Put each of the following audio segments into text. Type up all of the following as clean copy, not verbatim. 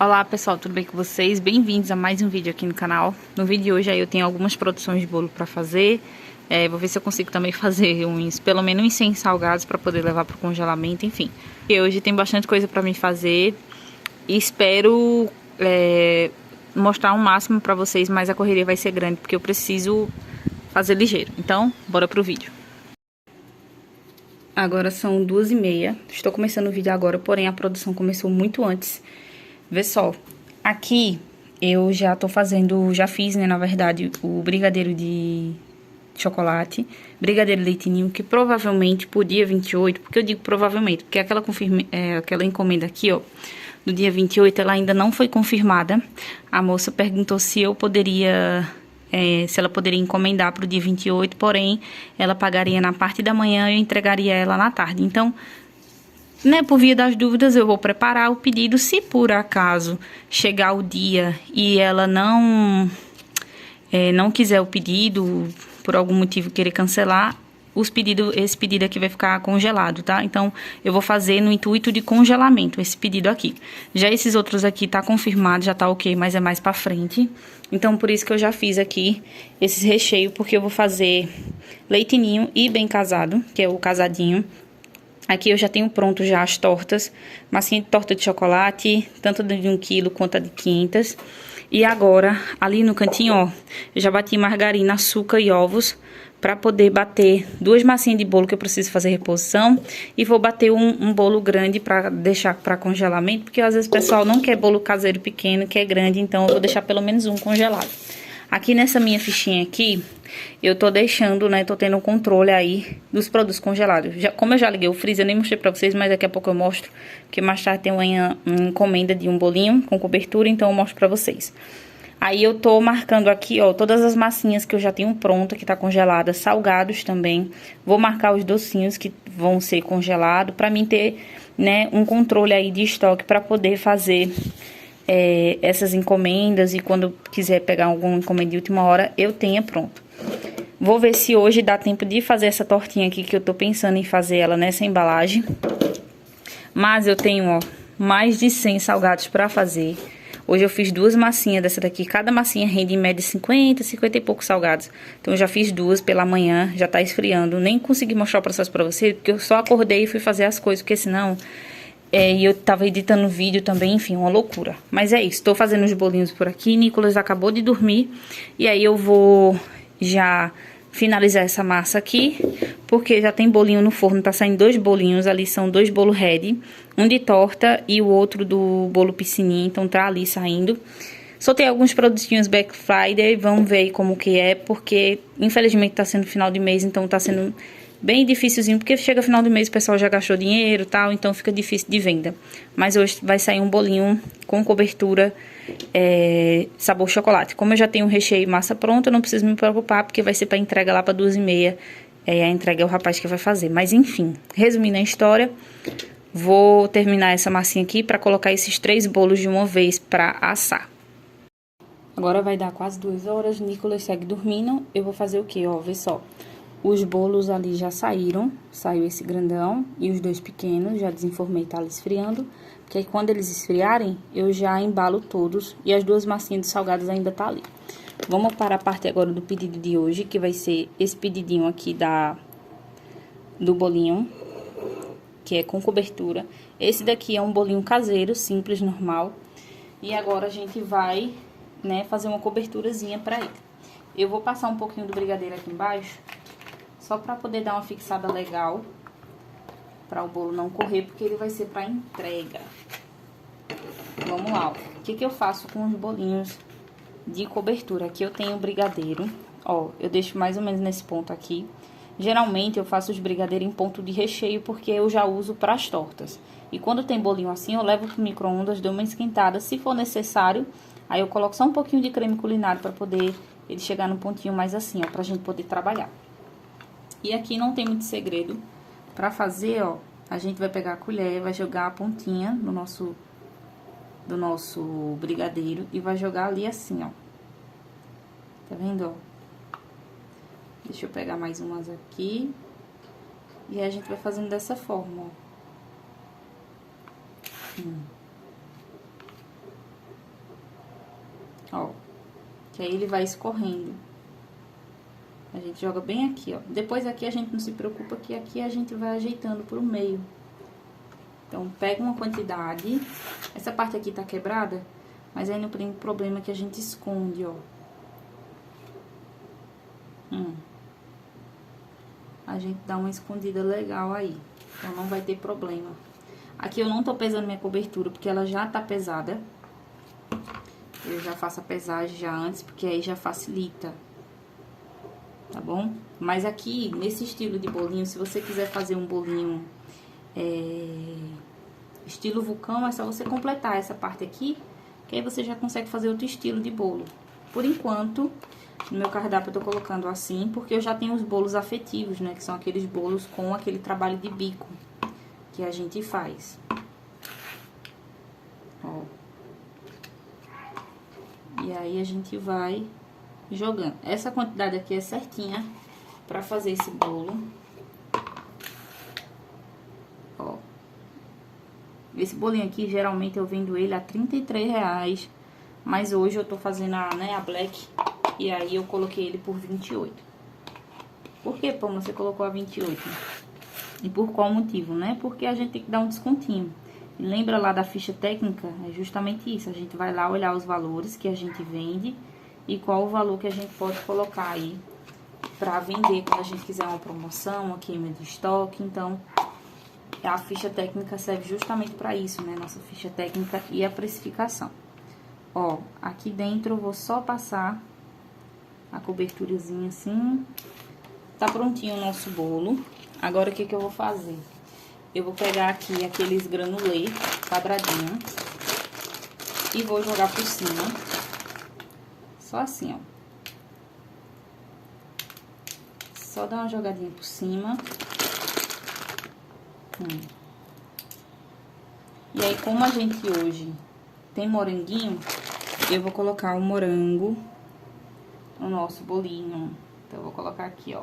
Olá pessoal, tudo bem com vocês? Bem-vindos a mais um vídeo aqui no canal. No vídeo de hoje aí eu tenho algumas produções de bolo para fazer. Vou ver se eu consigo também fazer pelo menos uns 100 salgados para poder levar para o congelamento, enfim. E hoje tem bastante coisa para mim fazer e espero mostrar o máximo para vocês, mas a correria vai ser grande porque eu preciso fazer ligeiro. Então, bora pro vídeo. Agora são 2h30, estou começando o vídeo agora, porém a produção começou muito antes. Vê só, aqui eu já tô fazendo, já fiz, né, na verdade, o brigadeiro de chocolate, brigadeiro leite ninho, que provavelmente pro dia 28, porque eu digo provavelmente, porque aquela encomenda aqui, ó, do dia 28, ela ainda não foi confirmada. A moça perguntou se eu poderia... se ela poderia encomendar para o dia 28, porém, ela pagaria na parte da manhã e eu entregaria ela na tarde. Então, né, por via das dúvidas, eu vou preparar o pedido. Se por acaso chegar o dia e ela não quiser o pedido, por algum motivo querer cancelar, esse pedido aqui vai ficar congelado, tá? Então, eu vou fazer no intuito de congelamento esse pedido aqui. Já esses outros aqui tá confirmado, já tá ok, mas é mais pra frente. Então, por isso que eu já fiz aqui esses recheios, porque eu vou fazer leite ninho e bem casado, que é o casadinho. Aqui eu já tenho pronto já as tortas, massinha de torta de chocolate, tanto de 1 quilo quanto a de 500. E agora, ali no cantinho, ó, eu já bati margarina, açúcar e ovos para poder bater 2 massinhas de bolo que eu preciso fazer reposição. E vou bater um bolo grande para deixar para congelamento, porque às vezes o pessoal não quer bolo caseiro pequeno, quer grande, então eu vou deixar pelo menos um congelado. Aqui nessa minha fichinha aqui, eu tô deixando, né, tô tendo um controle aí dos produtos congelados. Como eu já liguei o freezer, eu nem mostrei pra vocês, mas daqui a pouco eu mostro, porque mais tarde tem uma encomenda de um bolinho com cobertura, então eu mostro pra vocês. Aí eu tô marcando aqui, ó, todas as massinhas que eu já tenho pronta, que tá congelada, salgados também. Vou marcar os docinhos que vão ser congelados, pra mim ter, né, um controle aí de estoque pra poder fazer... essas encomendas, e quando quiser pegar alguma encomenda de última hora, eu tenha pronto. Vou ver se hoje dá tempo de fazer essa tortinha aqui, que eu tô pensando em fazer ela nessa embalagem. Mas eu tenho, ó, mais de 100 salgados pra fazer. Hoje eu fiz 2 massinhas dessa daqui, cada massinha rende em média 50 e poucos salgados. Então eu já fiz 2 pela manhã, já tá esfriando. Nem consegui mostrar o processo pra vocês, porque eu só acordei e fui fazer as coisas, porque senão... e eu tava editando vídeo também, enfim, uma loucura. Mas é isso, tô fazendo os bolinhos por aqui. Nicolas acabou de dormir. E aí eu vou já finalizar essa massa aqui, porque já tem bolinho no forno. Tá saindo 2 bolinhos, ali são 2 bolos red. Um de torta e o outro do bolo piscininha, então tá ali saindo. Soltei alguns produtinhos Black Friday, vamos ver aí como que é, porque infelizmente tá sendo final de mês, então tá sendo... bem dificilzinho, porque chega final do mês o pessoal já gastou dinheiro e tal, então fica difícil de venda. Mas hoje vai sair um bolinho com cobertura sabor chocolate. Como eu já tenho o recheio e massa pronta, eu não preciso me preocupar, porque vai ser para entrega lá para 2h30. A entrega é o rapaz que vai fazer. Mas enfim, resumindo a história, vou terminar essa massinha aqui para colocar esses 3 bolos de uma vez para assar. Agora vai dar quase 2 horas, Nicolas segue dormindo. Eu vou fazer o quê? Ó, vê só. Os bolos ali já saíram, saiu esse grandão e os 2 pequenos, já desenformei, tá ali esfriando. Porque aí quando eles esfriarem, eu já embalo todos e as 2 massinhas de salgados ainda tá ali. Vamos para a parte agora do pedido de hoje, que vai ser esse pedidinho aqui do bolinho, que é com cobertura. Esse daqui é um bolinho caseiro, simples, normal. E agora a gente vai, né, fazer uma coberturazinha pra ele. Eu vou passar um pouquinho do brigadeiro aqui embaixo, só pra poder dar uma fixada legal, pra o bolo não correr, porque ele vai ser pra entrega. Vamos lá, ó. O que eu faço com os bolinhos de cobertura? Aqui eu tenho o brigadeiro, ó, eu deixo mais ou menos nesse ponto aqui. Geralmente eu faço os brigadeiros em ponto de recheio, porque eu já uso pras tortas. E quando tem bolinho assim, eu levo pro micro-ondas, dou uma esquentada, se for necessário, aí eu coloco só um pouquinho de creme culinário pra poder ele chegar no pontinho mais assim, ó, pra gente poder trabalhar. E aqui não tem muito segredo. Pra fazer, ó, a gente vai pegar a colher, vai jogar a pontinha do nosso brigadeiro e vai jogar ali assim, ó. Tá vendo, ó? Deixa eu pegar mais umas aqui. E aí a gente vai fazendo dessa forma, ó. que aí ele vai escorrendo. A gente joga bem aqui, ó. Depois aqui a gente não se preocupa, que aqui a gente vai ajeitando pro meio. Então, pega uma quantidade. Essa parte aqui tá quebrada, mas aí não tem problema que a gente esconde, ó. A gente dá uma escondida legal aí. Então, não vai ter problema. Aqui eu não tô pesando minha cobertura, porque ela já tá pesada. Eu já faço a pesagem já antes, porque aí já facilita. Tá bom? Mas aqui, nesse estilo de bolinho, se você quiser fazer um bolinho estilo vulcão, é só você completar essa parte aqui, que aí você já consegue fazer outro estilo de bolo. Por enquanto, no meu cardápio eu tô colocando assim, porque eu já tenho os bolos afetivos, né? Que são aqueles bolos com aquele trabalho de bico que a gente faz. Ó. E aí, a gente vai jogando. Essa quantidade aqui é certinha pra fazer esse bolo. Ó. Esse bolinho aqui, geralmente, eu vendo ele a R$33. Mas hoje eu tô fazendo a Black. E aí, eu coloquei ele por 28. Por que, Pão, você colocou a 28? E por qual motivo, né? Porque a gente tem que dar um descontinho. E lembra lá da ficha técnica? É justamente isso. A gente vai lá olhar os valores que a gente vende e qual o valor que a gente pode colocar aí pra vender quando a gente quiser uma promoção, uma queima de estoque. Então, a ficha técnica serve justamente pra isso, né? Nossa ficha técnica e a precificação. Ó, aqui dentro eu vou só passar a coberturazinha assim. Tá prontinho o nosso bolo. Agora, o que que eu vou fazer? Eu vou pegar aqui aqueles granulê quadradinho e vou jogar por cima. Só assim, ó. Só dar uma jogadinha por cima. E aí, como a gente hoje tem moranguinho, eu vou colocar o morango no nosso bolinho. Então, eu vou colocar aqui, ó,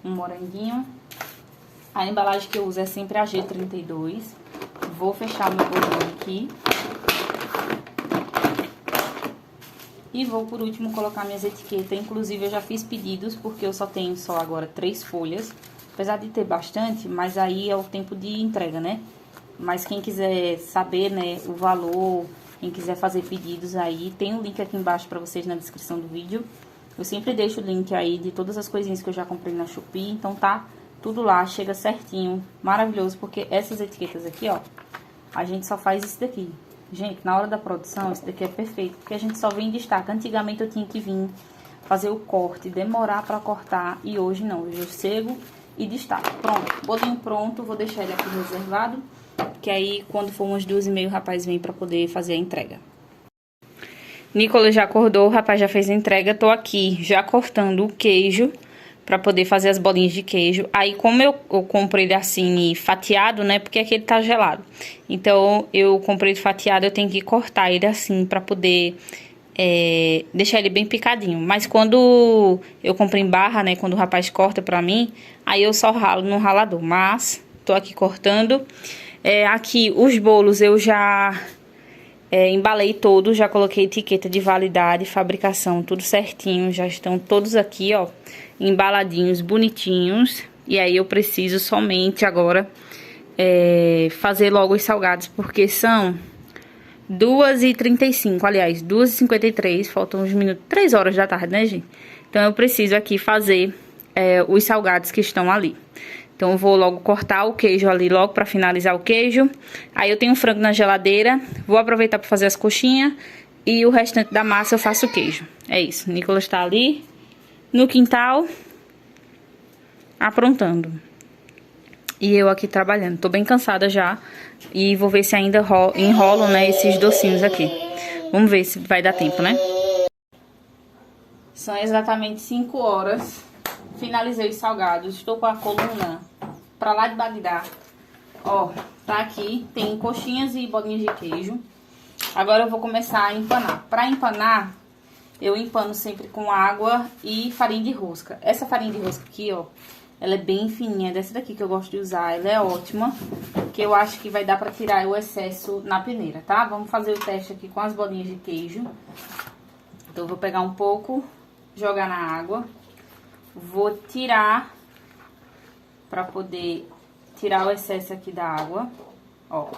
um moranguinho. A embalagem que eu uso é sempre a G32. Vou fechar meu bolinho aqui. E vou, por último, colocar minhas etiquetas. Inclusive, eu já fiz pedidos, porque eu só tenho agora 3 folhas. Apesar de ter bastante, mas aí é o tempo de entrega, né? Mas quem quiser saber, né, o valor, quem quiser fazer pedidos aí, tem um link aqui embaixo pra vocês na descrição do vídeo. Eu sempre deixo o link aí de todas as coisinhas que eu já comprei na Shopee, então tá tudo lá, chega certinho, maravilhoso, porque essas etiquetas aqui, ó, a gente só faz isso daqui. Gente, na hora da produção, isso daqui é perfeito, porque a gente só vem em destaque. Antigamente eu tinha que vir fazer o corte, demorar pra cortar, e hoje não, hoje eu chego e destaco. Pronto, bolinho pronto, vou deixar ele aqui reservado, que aí quando for umas 2h30 o rapaz vem pra poder fazer a entrega. Nicolas já acordou, o rapaz já fez a entrega, tô aqui já cortando o queijo pra poder fazer as bolinhas de queijo. Aí, como eu comprei ele assim, fatiado, né, porque aqui ele tá gelado. Então, eu comprei ele fatiado, eu tenho que cortar ele assim pra poder deixar ele bem picadinho. Mas quando eu comprei em barra, né, quando o rapaz corta pra mim, aí eu só ralo no ralador. Mas, tô aqui cortando. Aqui, os bolos eu já embalei todos, já coloquei etiqueta de validade, fabricação, tudo certinho. Já estão todos aqui, ó, embaladinhos, bonitinhos. E aí eu preciso somente agora fazer logo os salgados, porque são 2h35, aliás, 2h53, faltam uns minutos, 3 horas da tarde, né, gente? Então eu preciso aqui fazer os salgados que estão ali. Então, eu vou logo cortar o queijo ali, logo pra finalizar o queijo. Aí, eu tenho um frango na geladeira. Vou aproveitar pra fazer as coxinhas. E o restante da massa eu faço o queijo. É isso. O Nicolas tá ali no quintal, aprontando. E eu aqui trabalhando. Tô bem cansada já. E vou ver se ainda enrolo, né, esses docinhos aqui. Vamos ver se vai dar tempo, né? São exatamente 5 horas. Finalizei os salgados, estou com a coluna pra lá de Bagdá. Ó, tá aqui, tem coxinhas e bolinhas de queijo. Agora eu vou começar a empanar. Pra empanar, eu empano sempre com água e farinha de rosca. Essa farinha de rosca aqui, ó, ela é bem fininha, dessa daqui que eu gosto de usar. Ela é ótima, que eu acho que vai dar pra tirar o excesso na peneira, tá? Vamos fazer o teste aqui com as bolinhas de queijo. Então, eu vou pegar um pouco, jogar na água. Vou tirar, pra poder tirar o excesso aqui da água, ó.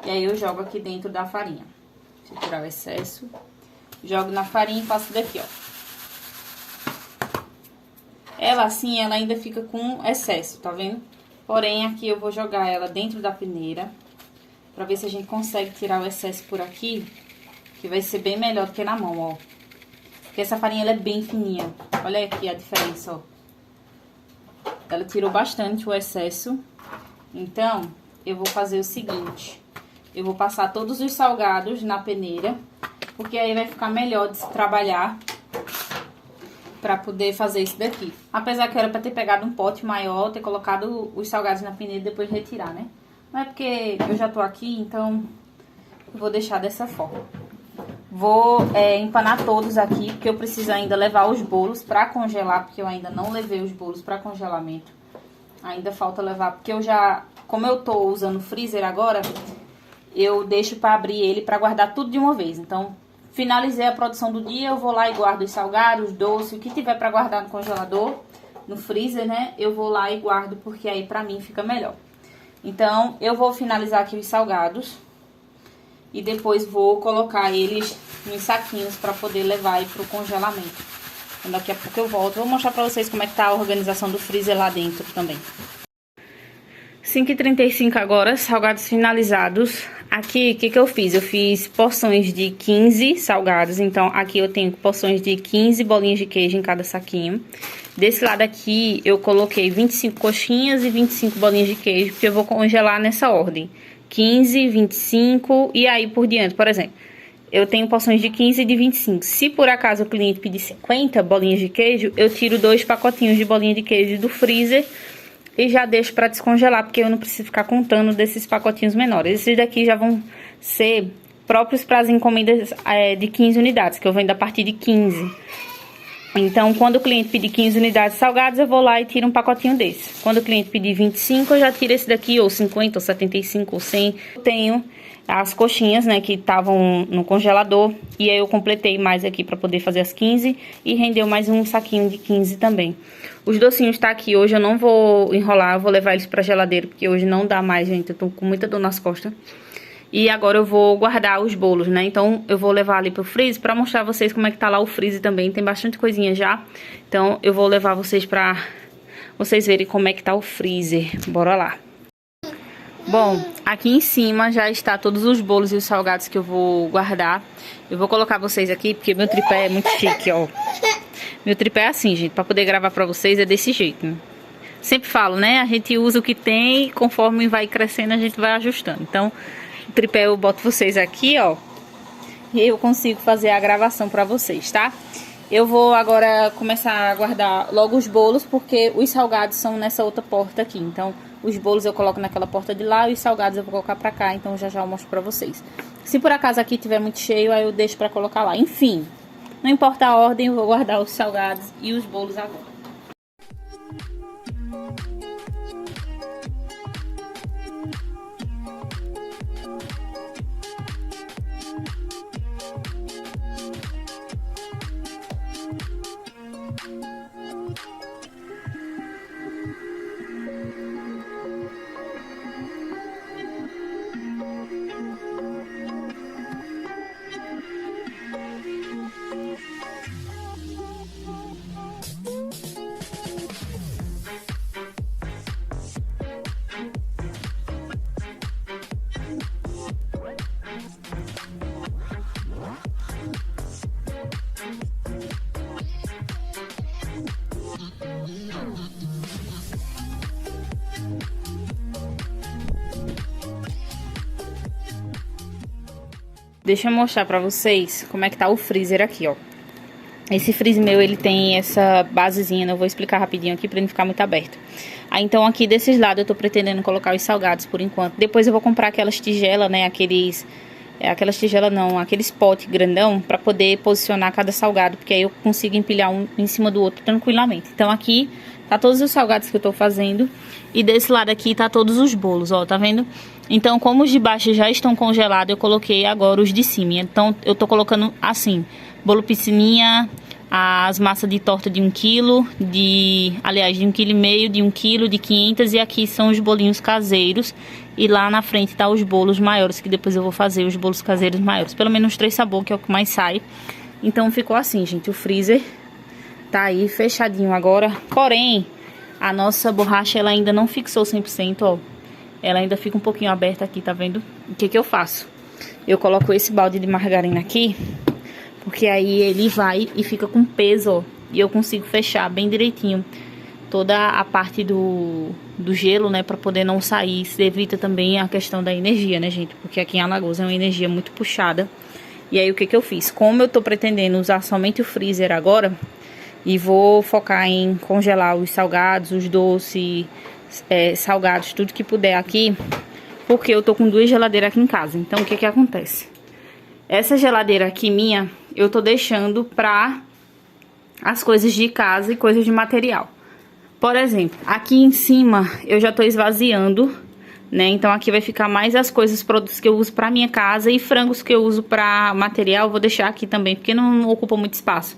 E aí, eu jogo aqui dentro da farinha. Deixa eu tirar o excesso. Jogo na farinha e faço daqui, ó. Ela assim, ela ainda fica com excesso, tá vendo? Porém, aqui eu vou jogar ela dentro da peneira, pra ver se a gente consegue tirar o excesso por aqui, que vai ser bem melhor do que na mão, ó. Porque essa farinha, ela é bem fininha. Olha aqui a diferença, ó. Ela tirou bastante o excesso. Então, eu vou fazer o seguinte. Eu vou passar todos os salgados na peneira, porque aí vai ficar melhor de se trabalhar pra poder fazer isso daqui. Apesar que era pra ter pegado um pote maior, ter colocado os salgados na peneira e depois retirar, né? Mas é porque eu já tô aqui, então eu vou deixar dessa forma. Vou empanar todos aqui, porque eu preciso ainda levar os bolos pra congelar, porque eu ainda não levei os bolos pra congelamento. Ainda falta levar, porque eu já, como eu tô usando o freezer agora, eu deixo pra abrir ele pra guardar tudo de uma vez. Então, finalizei a produção do dia, eu vou lá e guardo os salgados, os doces, o que tiver pra guardar no congelador, no freezer, né? Eu vou lá e guardo, porque aí pra mim fica melhor. Então, eu vou finalizar aqui os salgados. E depois vou colocar eles em saquinhos pra poder levar aí pro congelamento. Então, daqui a pouco eu volto. Vou mostrar pra vocês como é que tá a organização do freezer lá dentro também. 5h35 agora, salgados finalizados. Aqui, o que eu fiz? Eu fiz porções de 15 salgados. Então, aqui eu tenho porções de 15 bolinhas de queijo em cada saquinho. Desse lado aqui, eu coloquei 25 coxinhas e 25 bolinhas de queijo, porque eu vou congelar nessa ordem. 15, 25 e aí por diante. Por exemplo, eu tenho porções de 15 e de 25. Se por acaso o cliente pedir 50 bolinhas de queijo, eu tiro 2 pacotinhos de bolinha de queijo do freezer e já deixo para descongelar, porque eu não preciso ficar contando desses pacotinhos menores. Esses daqui já vão ser próprios para as encomendas de 15 unidades, que eu vendo a partir de 15. Então, quando o cliente pedir 15 unidades salgadas, eu vou lá e tiro um pacotinho desse. Quando o cliente pedir 25, eu já tiro esse daqui, ou 50, ou 75, ou 100. Eu tenho as coxinhas, né, que estavam no congelador. E aí eu completei mais aqui pra poder fazer as 15 e rendeu mais um saquinho de 15 também. Os docinhos tá aqui hoje, eu não vou enrolar, eu vou levar eles pra geladeira, porque hoje não dá mais, gente, eu tô com muita dor nas costas. E agora eu vou guardar os bolos, né? Então, eu vou levar ali pro freezer pra mostrar a vocês como é que tá lá o freezer também. Tem bastante coisinha já. Então, eu vou levar vocês pra vocês verem como é que tá o freezer. Bora lá. Bom, aqui em cima já está todos os bolos e os salgados que eu vou guardar. Eu vou colocar vocês aqui, porque meu tripé é muito chique, ó. Meu tripé é assim, gente. Pra poder gravar pra vocês é desse jeito, né? Sempre falo, né? A gente usa o que tem e conforme vai crescendo a gente vai ajustando. Então, o tripé eu boto vocês aqui, ó, e eu consigo fazer a gravação pra vocês, tá? Eu vou agora começar a guardar logo os bolos, porque os salgados são nessa outra porta aqui. Então, os bolos eu coloco naquela porta de lá e os salgados eu vou colocar pra cá. Então, já eu mostro pra vocês. Se por acaso aqui tiver muito cheio, aí eu deixo pra colocar lá. Enfim, não importa a ordem, eu vou guardar os salgados e os bolos agora. Deixa eu mostrar pra vocês como é que tá o freezer aqui, ó. Esse freezer meu, ele tem essa basezinha, né? Eu vou explicar rapidinho aqui pra não ficar muito aberto. Aí, então, aqui desses lados eu tô pretendendo colocar os salgados por enquanto. Depois eu vou comprar aquelas tigelas, né? Aquelas tigelas não, aqueles potes grandão pra poder posicionar cada salgado. Porque aí eu consigo empilhar um em cima do outro tranquilamente. Então, aqui tá todos os salgados que eu tô fazendo. E desse lado aqui tá todos os bolos, ó, tá vendo? Então, como os de baixo já estão congelados, eu coloquei agora os de cima. Então, eu tô colocando assim, bolo piscininha, as massas de torta de 1 kg, aliás, de 1,5 kg, de 1 kg, de 500, e aqui são os bolinhos caseiros. E lá na frente tá os bolos maiores, que depois eu vou fazer os bolos caseiros maiores. Pelo menos 3 sabores, que é o que mais sai. Então ficou assim, gente, o freezer tá aí fechadinho agora. Porém, a nossa borracha, ela ainda não fixou 100%, ó. Ela ainda fica um pouquinho aberta aqui, tá vendo? O que que eu faço? Eu coloco esse balde de margarina aqui, porque aí ele vai e fica com peso, ó. E eu consigo fechar bem direitinho toda a parte do gelo, né? Pra poder não sair. Isso evita também a questão da energia, né, gente? Porque aqui em Alagoas é uma energia muito puxada. E aí, o que que eu fiz? Como eu tô pretendendo usar somente o freezer agora, e vou focar em congelar os salgados, os doces, salgados, tudo que puder aqui, porque eu tô com 2 geladeiras aqui em casa. Então, o que que acontece? Essa geladeira aqui minha, eu tô deixando pra as coisas de casa e coisas de material. Por exemplo, aqui em cima eu já tô esvaziando, né? Então aqui vai ficar mais as coisas, produtos que eu uso pra minha casa, e frangos que eu uso pra material, vou deixar aqui também, porque não ocupa muito espaço.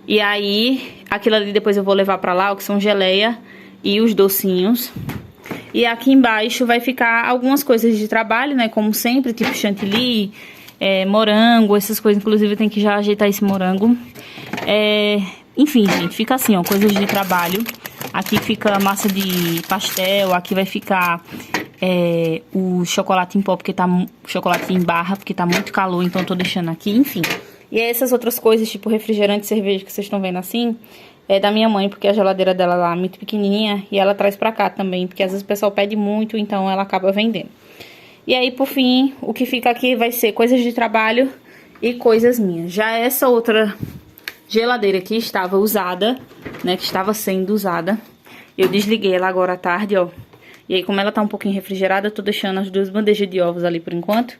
E aí, aquilo ali depois eu vou levar pra lá, o que são geleia e os docinhos. E aqui embaixo vai ficar algumas coisas de trabalho, né? Como sempre, tipo chantilly, morango, essas coisas. Inclusive, eu tenho que já ajeitar esse morango. Enfim, gente, fica assim, ó, coisas de trabalho. Aqui fica massa de pastel, aqui vai ficar o chocolate em pó, porque tá chocolate em barra, porque tá muito calor, então eu tô deixando aqui, enfim. E essas outras coisas, tipo refrigerante e cerveja que vocês estão vendo assim, é da minha mãe, porque a geladeira dela lá é muito pequenininha e ela traz pra cá também, porque às vezes o pessoal pede muito, então ela acaba vendendo. E aí, por fim, o que fica aqui vai ser coisas de trabalho e coisas minhas. Já essa outra geladeira aqui estava usada, né, que estava sendo usada. Eu desliguei ela agora à tarde, ó. E aí, como ela tá um pouquinho refrigerada, eu tô deixando as 2 bandejas de ovos ali por enquanto.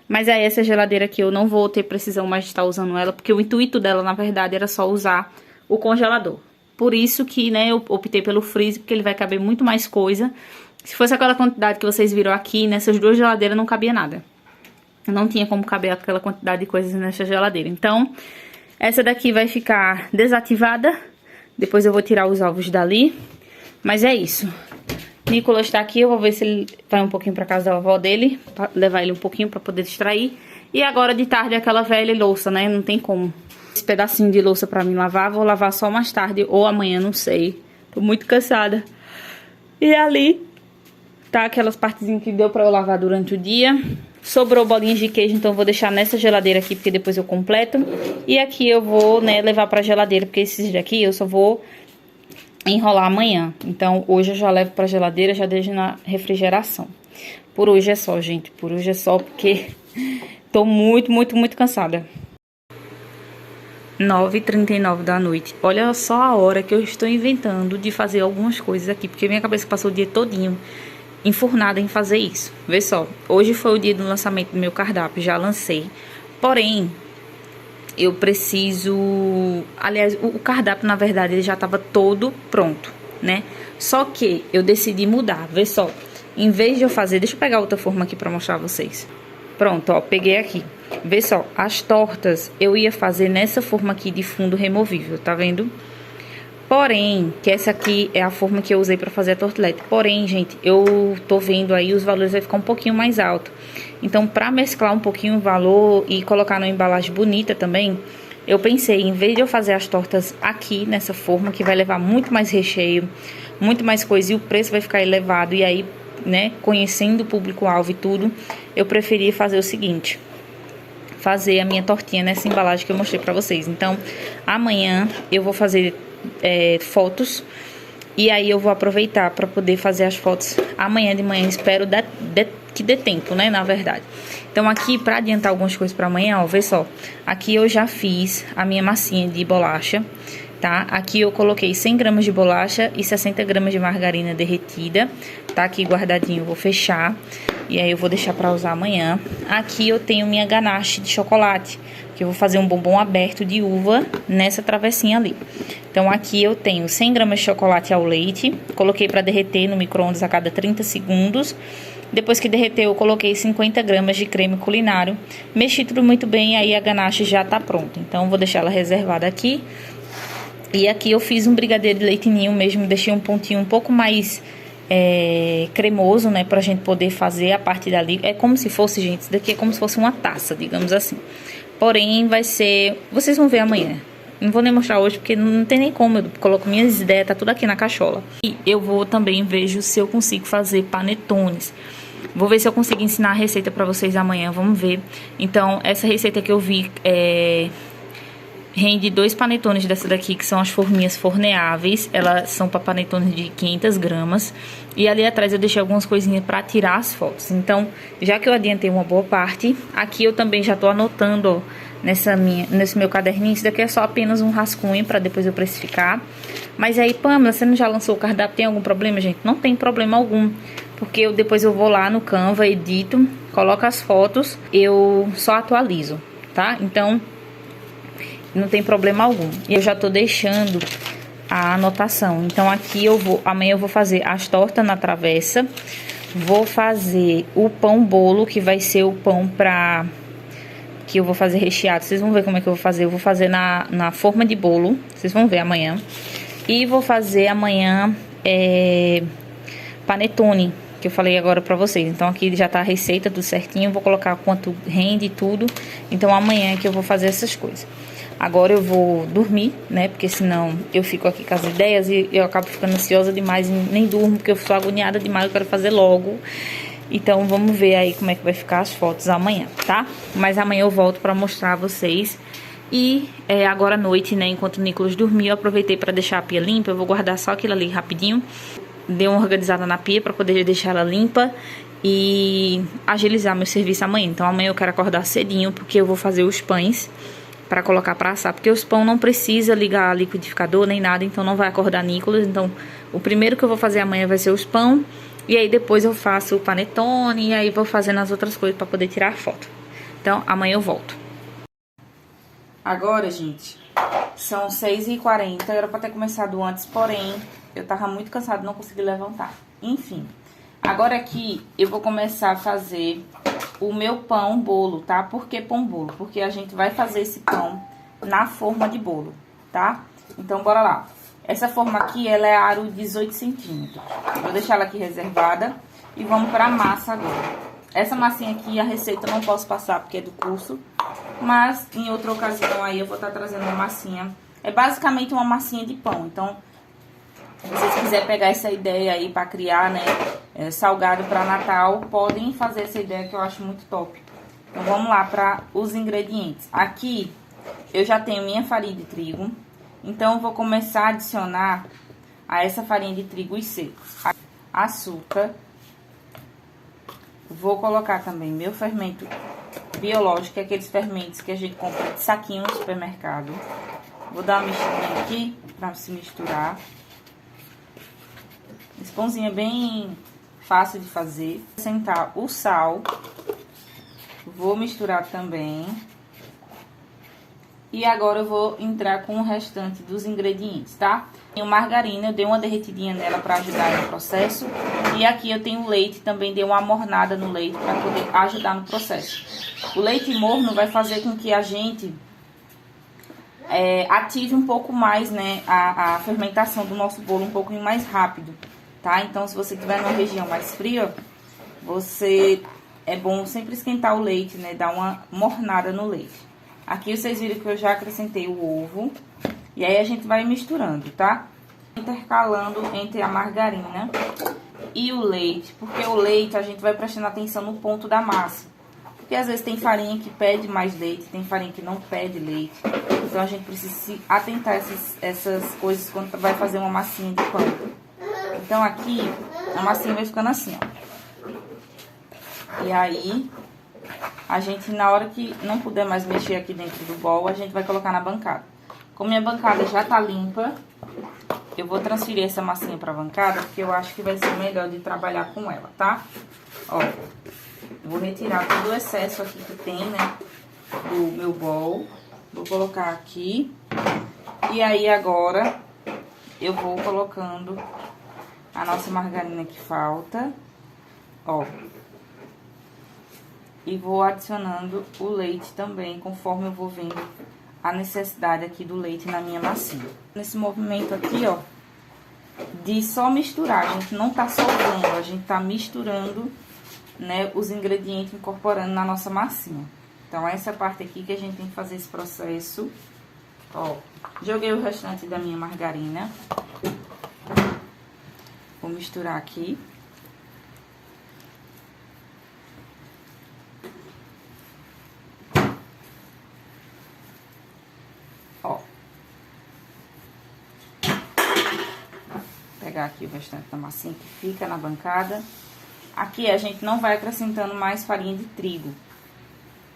Mas é essa geladeira aqui, eu não vou ter precisão mais de estar usando ela, porque o intuito dela, na verdade, era só usar o congelador. Por isso que, né, eu optei pelo freezer, porque ele vai caber muito mais coisa. Se fosse aquela quantidade que vocês viram aqui, nessas 2 geladeiras não cabia nada. Não tinha como caber aquela quantidade de coisas nessa geladeira. Então, essa daqui vai ficar desativada. Depois eu vou tirar os ovos dali. Mas é isso. Nicolas tá aqui, eu vou ver se ele vai um pouquinho pra casa da avó dele, pra levar ele um pouquinho pra poder distrair. E agora de tarde aquela velha louça, né? Não tem como. Esse pedacinho de louça pra mim lavar, vou lavar só mais tarde ou amanhã, não sei. Tô muito cansada. E ali tá aquelas partezinhas que deu pra eu lavar durante o dia. Sobrou bolinhas de queijo, então eu vou deixar nessa geladeira aqui, porque depois eu completo. E aqui eu vou, né, levar pra geladeira, porque esses daqui eu só vou enrolar amanhã. Então hoje eu já levo pra geladeira, já deixo na refrigeração. Por hoje é só, gente. Por hoje é só, porque tô muito, muito, muito cansada. 9h39 da noite. Olha só a hora que eu estou inventando de fazer algumas coisas aqui, porque minha cabeça passou o dia todinho enfurnada em fazer isso. Vê só, hoje foi o dia do lançamento do meu cardápio, já lancei. Porém, eu preciso... Aliás, o cardápio, na verdade, ele já estava todo pronto, né? Só que eu decidi mudar, vê só. Em vez de eu fazer... Deixa eu pegar outra forma aqui pra mostrar a vocês. Pronto, ó, peguei aqui. Vê só, as tortas eu ia fazer nessa forma aqui de fundo removível, tá vendo? Porém, que essa aqui é a forma que eu usei pra fazer a tortelete. Porém, gente, eu tô vendo aí os valores vai ficar um pouquinho mais alto. Então, pra mesclar um pouquinho o valor e colocar numa embalagem bonita também, eu pensei, em vez de eu fazer as tortas aqui, nessa forma, que vai levar muito mais recheio, muito mais coisa, e o preço vai ficar elevado, e aí, né, conhecendo o público-alvo e tudo, eu preferi fazer o seguinte: fazer a minha tortinha nessa embalagem que eu mostrei pra vocês. Então, amanhã eu vou fazer fotos, e aí eu vou aproveitar pra poder fazer as fotos amanhã de manhã. Espero que dê tempo, né, na verdade. Então aqui, pra adiantar algumas coisas pra amanhã, ó, vê só. Aqui eu já fiz a minha massinha de bolacha, tá? Aqui eu coloquei 100 gramas de bolacha e 60 gramas de margarina derretida. Tá aqui guardadinho, eu vou fechar. E aí eu vou deixar pra usar amanhã. Aqui eu tenho minha ganache de chocolate, que eu vou fazer um bombom aberto de uva nessa travessinha ali. Então aqui eu tenho 100 gramas de chocolate ao leite. Coloquei pra derreter no micro-ondas a cada 30 segundos. Depois que derreteu, eu coloquei 50 gramas de creme culinário. Mexi tudo muito bem, aí a ganache já tá pronta. Então, vou deixar ela reservada aqui. E aqui eu fiz um brigadeiro de leite ninho mesmo, deixei um pontinho um pouco mais cremoso, né, pra gente poder fazer a partir dali. É como se fosse, gente, isso daqui é como se fosse uma taça, digamos assim. Porém, vai ser... Vocês vão ver amanhã. Não vou nem mostrar hoje, porque não tem nem como. Eu coloco minhas ideias, tá tudo aqui na cachola. E eu vou também, vejo se eu consigo fazer panetones. Vou ver se eu consigo ensinar a receita pra vocês amanhã, vamos ver. Então, essa receita que eu vi rende 2 panetones dessa daqui, que são as forminhas forneáveis. Elas são para panetones de 500 gramas. E ali atrás eu deixei algumas coisinhas para tirar as fotos. Então, já que eu adiantei uma boa parte, aqui eu também já tô anotando, ó, nesse meu caderninho. Isso daqui é só apenas um rascunho para depois eu precificar. Mas aí, Pamela, você não já lançou o cardápio? Tem algum problema, gente? Não tem problema algum. Porque depois eu vou lá no Canva, edito, coloco as fotos, eu só atualizo, tá? Então, não tem problema algum. E eu já tô deixando a anotação. Então, aqui amanhã eu vou fazer as tortas na travessa. Vou fazer o pão bolo, que vai ser o pão que eu vou fazer recheado. Vocês vão ver como é que eu vou fazer. Eu vou fazer na forma de bolo. Vocês vão ver amanhã. E vou fazer amanhã panetone, que eu falei agora pra vocês. Então, aqui já tá a receita tudo certinho. Vou colocar quanto rende e tudo. Então, amanhã é que eu vou fazer essas coisas. Agora eu vou dormir, né? Porque senão eu fico aqui com as ideias e eu acabo ficando ansiosa demais e nem durmo, porque eu sou agoniada demais, eu quero fazer logo. Então, vamos ver aí como é que vai ficar as fotos amanhã, tá? Mas amanhã eu volto pra mostrar a vocês. E agora à noite, né, enquanto o Nicolas dormiu, eu aproveitei pra deixar a pia limpa. Eu vou guardar só aquilo ali rapidinho. Dei uma organizada na pia pra poder deixar ela limpa e agilizar meu serviço amanhã. Então, amanhã eu quero acordar cedinho, porque eu vou fazer os pães para colocar para assar, porque os pão não precisa ligar liquidificador nem nada, então não vai acordar Nicolas. Então, o primeiro que eu vou fazer amanhã vai ser os pão, e aí depois eu faço o panetone, e aí vou fazendo as outras coisas para poder tirar foto. Então, amanhã eu volto. Agora, gente, são 6h40, era para ter começado antes, porém, eu tava muito cansada, não consegui levantar. Enfim, agora aqui eu vou começar a fazer o meu pão bolo, tá? Por que pão bolo? Porque a gente vai fazer esse pão na forma de bolo, tá? Então, bora lá. Essa forma aqui, ela é aro 18 centímetros. Vou deixar ela aqui reservada e vamos pra massa agora. Essa massinha aqui, a receita eu não posso passar porque é do curso, mas em outra ocasião aí eu vou estar trazendo uma massinha. É basicamente uma massinha de pão, então... Se vocês quiserem pegar essa ideia aí pra criar, né, salgado pra Natal, podem fazer essa ideia que eu acho muito top. Então, vamos lá para os ingredientes. Aqui, eu já tenho minha farinha de trigo. Então, eu vou começar a adicionar a essa farinha de trigo os secos. Açúcar. Vou colocar também meu fermento biológico, que é aqueles fermentos que a gente compra de saquinho no supermercado. Vou dar uma mexidinha aqui pra se misturar. Esse pãozinho é bem fácil de fazer. Vou acrescentar o sal. Vou misturar também. E agora eu vou entrar com o restante dos ingredientes, tá? Tenho margarina, eu dei uma derretidinha nela para ajudar no processo. E aqui eu tenho leite, também dei uma amornada no leite para poder ajudar no processo. O leite morno vai fazer com que a gente ative um pouco mais, né, a fermentação do nosso bolo um pouquinho mais rápido. Tá? Então, se você estiver numa região mais fria, é bom sempre esquentar o leite, né? Dar uma mornada no leite. Aqui vocês viram que eu já acrescentei o ovo. E aí a gente vai misturando, tá? Intercalando entre a margarina e o leite. Porque o leite a gente vai prestando atenção no ponto da massa. Porque às vezes tem farinha que pede mais leite, tem farinha que não pede leite. Então a gente precisa se atentar a essas coisas quando vai fazer uma massinha de pão. Então, aqui, a massinha vai ficando assim, ó. E aí, a gente, na hora que não puder mais mexer aqui dentro do bol, a gente vai colocar na bancada. Como minha bancada já tá limpa, eu vou transferir essa massinha pra bancada, porque eu acho que vai ser melhor de trabalhar com ela, tá? Ó, vou retirar todo o excesso aqui que tem, né, do meu bol. Vou colocar aqui. E aí, agora, eu vou colocando a nossa margarina que falta, ó, E vou adicionando o leite também, conforme eu vou vendo a necessidade aqui do leite na minha massinha. Nesse movimento aqui, ó, de só misturar, a gente não tá soltando, a gente tá misturando, né, os ingredientes, incorporando na nossa massinha. Então, essa parte aqui que a gente tem que fazer esse processo. Ó, joguei o restante da minha margarina. Vou misturar aqui. Ó. Pegar aqui o restante da massinha que fica na bancada. Aqui a gente não vai acrescentando mais farinha de trigo.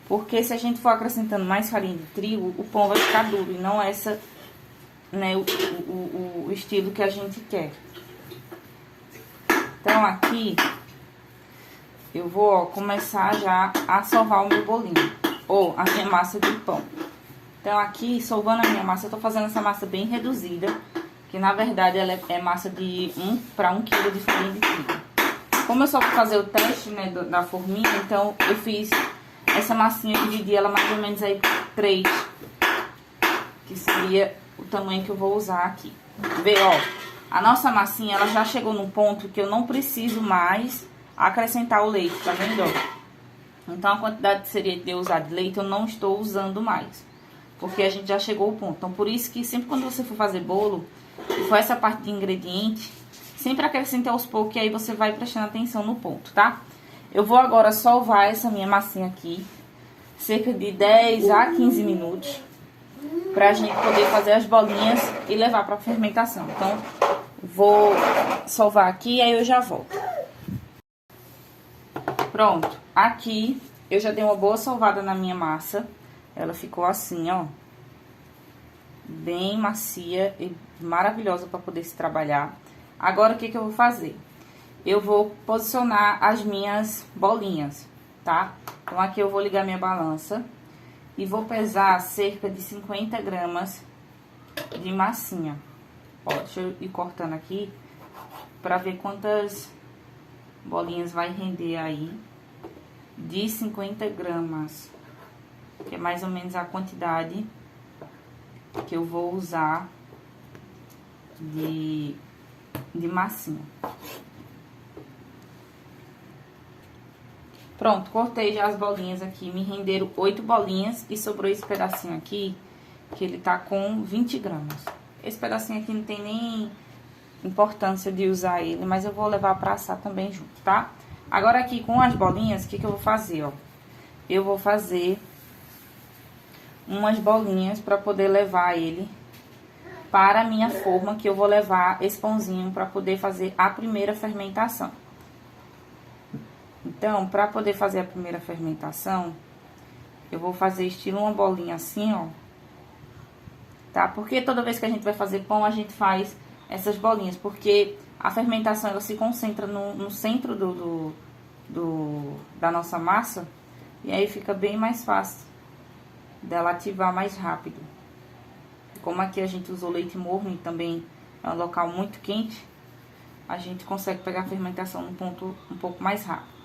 Porque se a gente for acrescentando mais farinha de trigo, o pão vai ficar duro. E não é essa, né, o estilo que a gente quer. Então, aqui, eu vou, ó, começar já a sovar o meu bolinho. Ou a minha massa de pão. Então, aqui, sovando a minha massa, eu tô fazendo essa massa bem reduzida. Que, na verdade, ela é massa de 1 para 1 kg de farinha de trigo. Como eu só vou fazer o teste, né, da forminha, então, eu fiz... Essa massinha, eu dividi ela mais ou menos aí por 3. Que seria o tamanho que eu vou usar aqui. Vê, ó. A nossa massinha, ela já chegou num ponto que eu não preciso mais acrescentar o leite, tá vendo, ó? Então, a quantidade que seria de eu usar de leite, eu não estou usando mais. Porque a gente já chegou ao ponto. Então, por isso que sempre quando você for fazer bolo, e for essa parte de ingrediente, sempre acrescente aos poucos, e aí você vai prestando atenção no ponto, tá? Eu vou agora sovar essa minha massinha aqui, cerca de 10 a 15 minutos, pra gente poder fazer as bolinhas e levar pra fermentação. Então, vou sovar aqui e aí eu já volto. Pronto, aqui eu já dei uma boa sovada na minha massa. Ela ficou assim, ó, bem macia e maravilhosa pra poder se trabalhar. Agora, o que que eu vou fazer? Eu vou posicionar as minhas bolinhas, tá? Então, aqui eu vou ligar minha balança e vou pesar cerca de 50 gramas de massinha. Ó, deixa eu ir cortando aqui pra ver quantas bolinhas vai render aí de 50 gramas. Que é mais ou menos a quantidade que eu vou usar de massinha. Pronto, cortei já as bolinhas aqui, me renderam 8 bolinhas e sobrou esse pedacinho aqui, que ele tá com 20 gramas. Esse pedacinho aqui não tem nem importância de usar ele, mas eu vou levar pra assar também junto, tá? Agora aqui com as bolinhas, o que que eu vou fazer, ó? Eu vou fazer umas bolinhas pra poder levar ele para a minha forma, que eu vou levar esse pãozinho pra poder fazer a primeira fermentação. Então, pra poder fazer a primeira fermentação, eu vou fazer estilo uma bolinha assim, ó. Tá? Porque toda vez que a gente vai fazer pão, a gente faz essas bolinhas. Porque a fermentação, ela se concentra no centro da nossa massa. E aí fica bem mais fácil dela ativar mais rápido. Como aqui a gente usou leite morno e também é um local muito quente, a gente consegue pegar a fermentação num ponto um pouco mais rápido.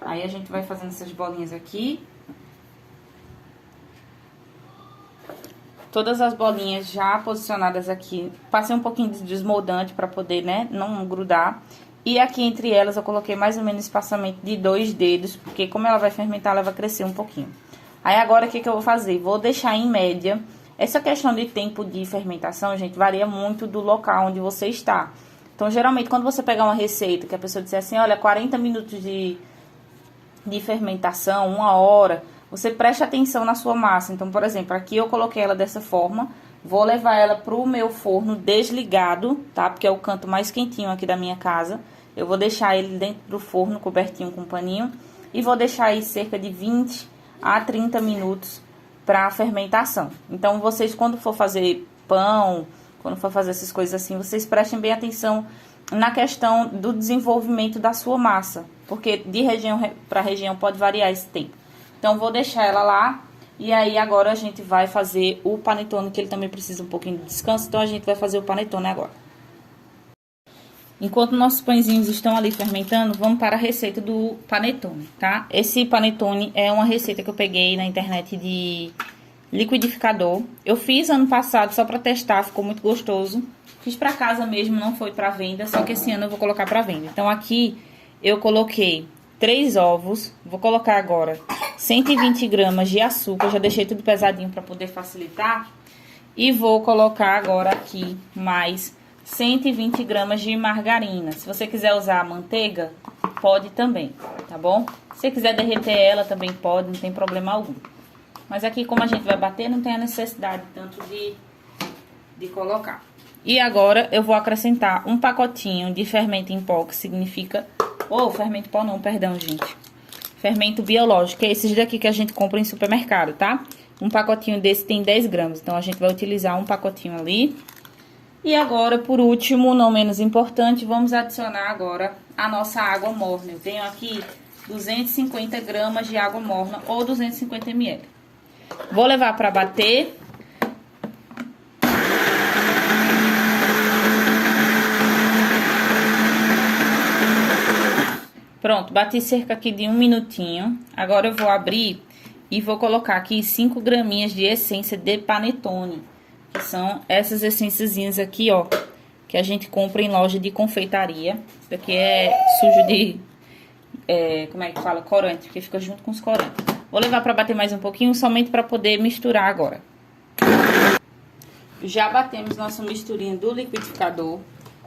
Aí a gente vai fazendo essas bolinhas aqui. Todas as bolinhas já posicionadas aqui. Passei um pouquinho de desmoldante pra poder, né, não grudar. E aqui entre elas eu coloquei mais ou menos espaçamento de 2 dedos, porque como ela vai fermentar, ela vai crescer um pouquinho. Aí agora o que que eu vou fazer? Vou deixar em média. Essa questão de tempo de fermentação, gente, varia muito do local onde você está. Então, geralmente, quando você pegar uma receita que a pessoa disser assim, olha, 40 minutos de fermentação, 1 hora, você preste atenção na sua massa. Então, por exemplo, aqui eu coloquei ela dessa forma, vou levar ela pro meu forno desligado, tá? Porque é o canto mais quentinho aqui da minha casa. Eu vou deixar ele dentro do forno, cobertinho com paninho, e vou deixar aí cerca de 20 a 30 minutos para fermentação. Então, vocês, quando for fazer pão, quando for fazer essas coisas assim, vocês prestem bem atenção na questão do desenvolvimento da sua massa, porque de região para região pode variar esse tempo. Então, vou deixar ela lá, e aí agora a gente vai fazer o panetone, que ele também precisa um pouquinho de descanso, então a gente vai fazer o panetone agora. enquanto nossos pãezinhos estão ali fermentando, vamos para a receita do panetone, tá? Esse panetone é uma receita que eu peguei na internet de liquidificador. Eu fiz ano passado só para testar, ficou muito gostoso. Fiz para casa mesmo, não foi para venda, só que esse ano eu vou colocar para venda. Então aqui eu coloquei 3 ovos, vou colocar agora 120 gramas de açúcar, já deixei tudo pesadinho para poder facilitar. E vou colocar agora aqui mais 120 gramas de margarina. Se você quiser usar manteiga, pode também, tá bom? Se você quiser derreter ela, também pode, não tem problema algum. Mas aqui, como a gente vai bater, não tem a necessidade tanto de colocar. E agora, eu vou acrescentar um pacotinho de fermento em pó, que significa... fermento em pó não, perdão, gente. Fermento biológico, que é esses daqui que a gente compra em supermercado, tá? Um pacotinho desse tem 10 gramas, então a gente vai utilizar um pacotinho ali. E agora, por último, não menos importante, vamos adicionar agora a nossa água morna. Eu tenho aqui 250 gramas de água morna ou 250 ml. Vou levar para bater. Pronto, bati cerca aqui de 1 minutinho. Agora eu vou abrir e vou colocar aqui 5 graminhas de essência de panetone. Que são essas essênciazinhas aqui, ó, que a gente compra em loja de confeitaria. Isso daqui é sujo de, como é que fala? Corante, porque fica junto com os corantes. Vou levar para bater mais um pouquinho, somente para poder misturar agora. Já batemos nossa misturinha do liquidificador.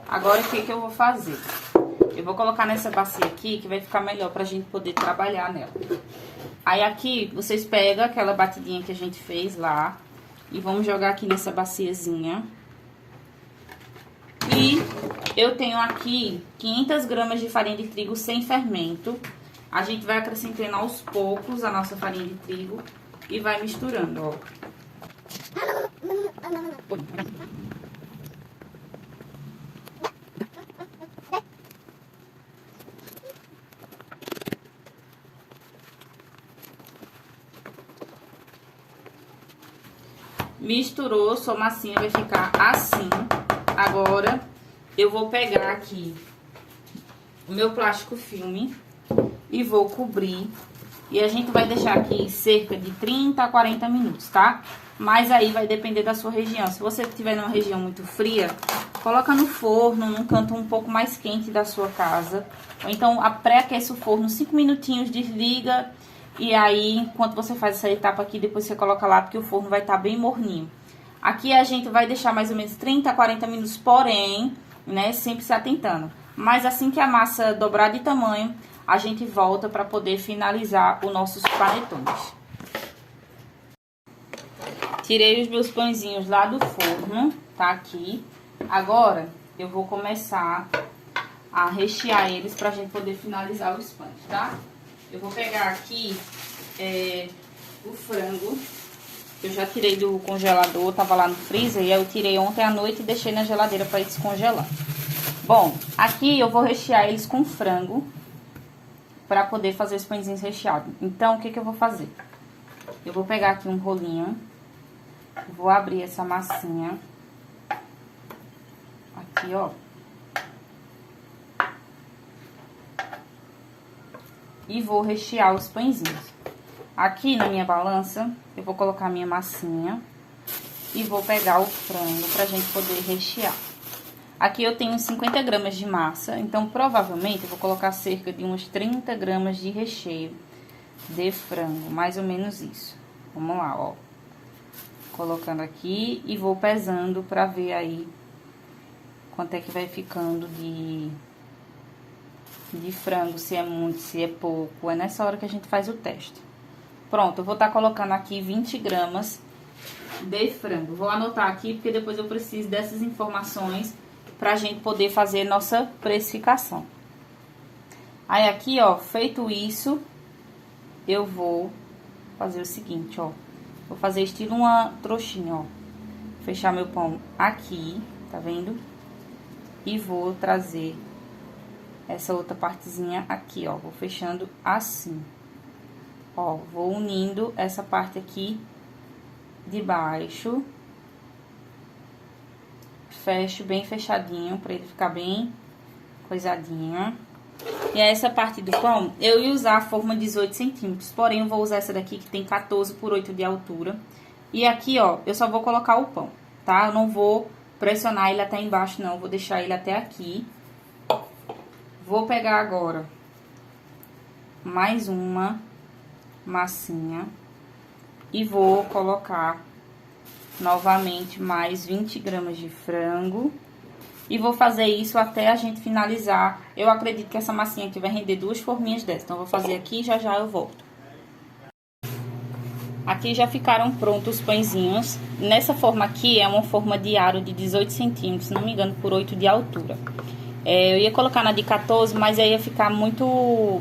Agora, o que que eu vou fazer? Eu vou colocar nessa bacia aqui, que vai ficar melhor pra gente poder trabalhar nela. Aí aqui, vocês pegam aquela batidinha que a gente fez lá e vamos jogar aqui nessa baciazinha. E eu tenho aqui 500 gramas de farinha de trigo sem fermento. A gente vai acrescentando aos poucos a nossa farinha de trigo e vai misturando, ó. Misturou, sua massinha vai ficar assim. Agora, eu vou pegar aqui o meu plástico filme e vou cobrir. E a gente vai deixar aqui cerca de 30 a 40 minutos, tá? Mas aí vai depender da sua região. Se você estiver numa região muito fria, coloca no forno, num canto um pouco mais quente da sua casa. Ou então, pré-aquece o forno 5 minutinhos, desliga. E aí, enquanto você faz essa etapa aqui, depois você coloca lá, porque o forno vai estar bem morninho. Aqui a gente vai deixar mais ou menos 30 a 40 minutos, porém, né, sempre se atentando. Mas assim que a massa dobrar de tamanho, a gente volta para poder finalizar os nossos panetones. Tirei os meus pãezinhos lá do forno, tá aqui. Agora, eu vou começar a rechear eles pra gente poder finalizar os pães, tá? Eu vou pegar aqui o frango, que eu já tirei do congelador, tava lá no freezer, e aí eu tirei ontem à noite e deixei na geladeira pra eles descongelar. Bom, aqui eu vou rechear eles com frango, pra poder fazer os pãezinhos recheados. Então, o que que eu vou fazer? Eu vou pegar aqui um rolinho, vou abrir essa massinha, aqui, ó. E vou rechear os pãezinhos. Aqui na minha balança, eu vou colocar a minha massinha e vou pegar o frango pra gente poder rechear. Aqui eu tenho 50 gramas de massa, então provavelmente eu vou colocar cerca de uns 30 gramas de recheio de frango, mais ou menos isso. Vamos lá, ó. Colocando aqui e vou pesando pra ver aí quanto é que vai ficando de frango, se é muito, se é pouco. É nessa hora que a gente faz o teste. Pronto, eu vou estar colocando aqui 20 gramas de frango. Vou anotar aqui, porque depois eu preciso dessas informações pra gente poder fazer nossa precificação. Aí aqui, ó, feito isso, eu vou fazer o seguinte, ó. Vou fazer estilo uma trouxinha, ó. Fechar meu pão aqui, tá vendo? E vou trazer essa outra partezinha aqui, ó. Vou fechando assim. Ó, vou unindo essa parte aqui de baixo. Fecho bem fechadinho, pra ele ficar bem coisadinha. E essa parte do pão, eu ia usar a forma 18 centímetros, porém eu vou usar essa daqui que tem 14 por 8 de altura. E aqui, ó, eu só vou colocar o pão, tá? Eu não vou pressionar ele até embaixo, não, eu vou deixar ele até aqui. Vou pegar agora mais uma massinha e vou colocar novamente mais 20 gramas de frango. E vou fazer isso até a gente finalizar. Eu acredito que essa massinha aqui vai render 2 forminhas dessa. Então, eu vou fazer aqui e já já eu volto. Aqui já ficaram prontos os pãezinhos. Nessa forma aqui é uma forma de aro de 18 centímetros, se não me engano, por 8 de altura. Eu ia colocar na de 14, mas aí ia ficar muito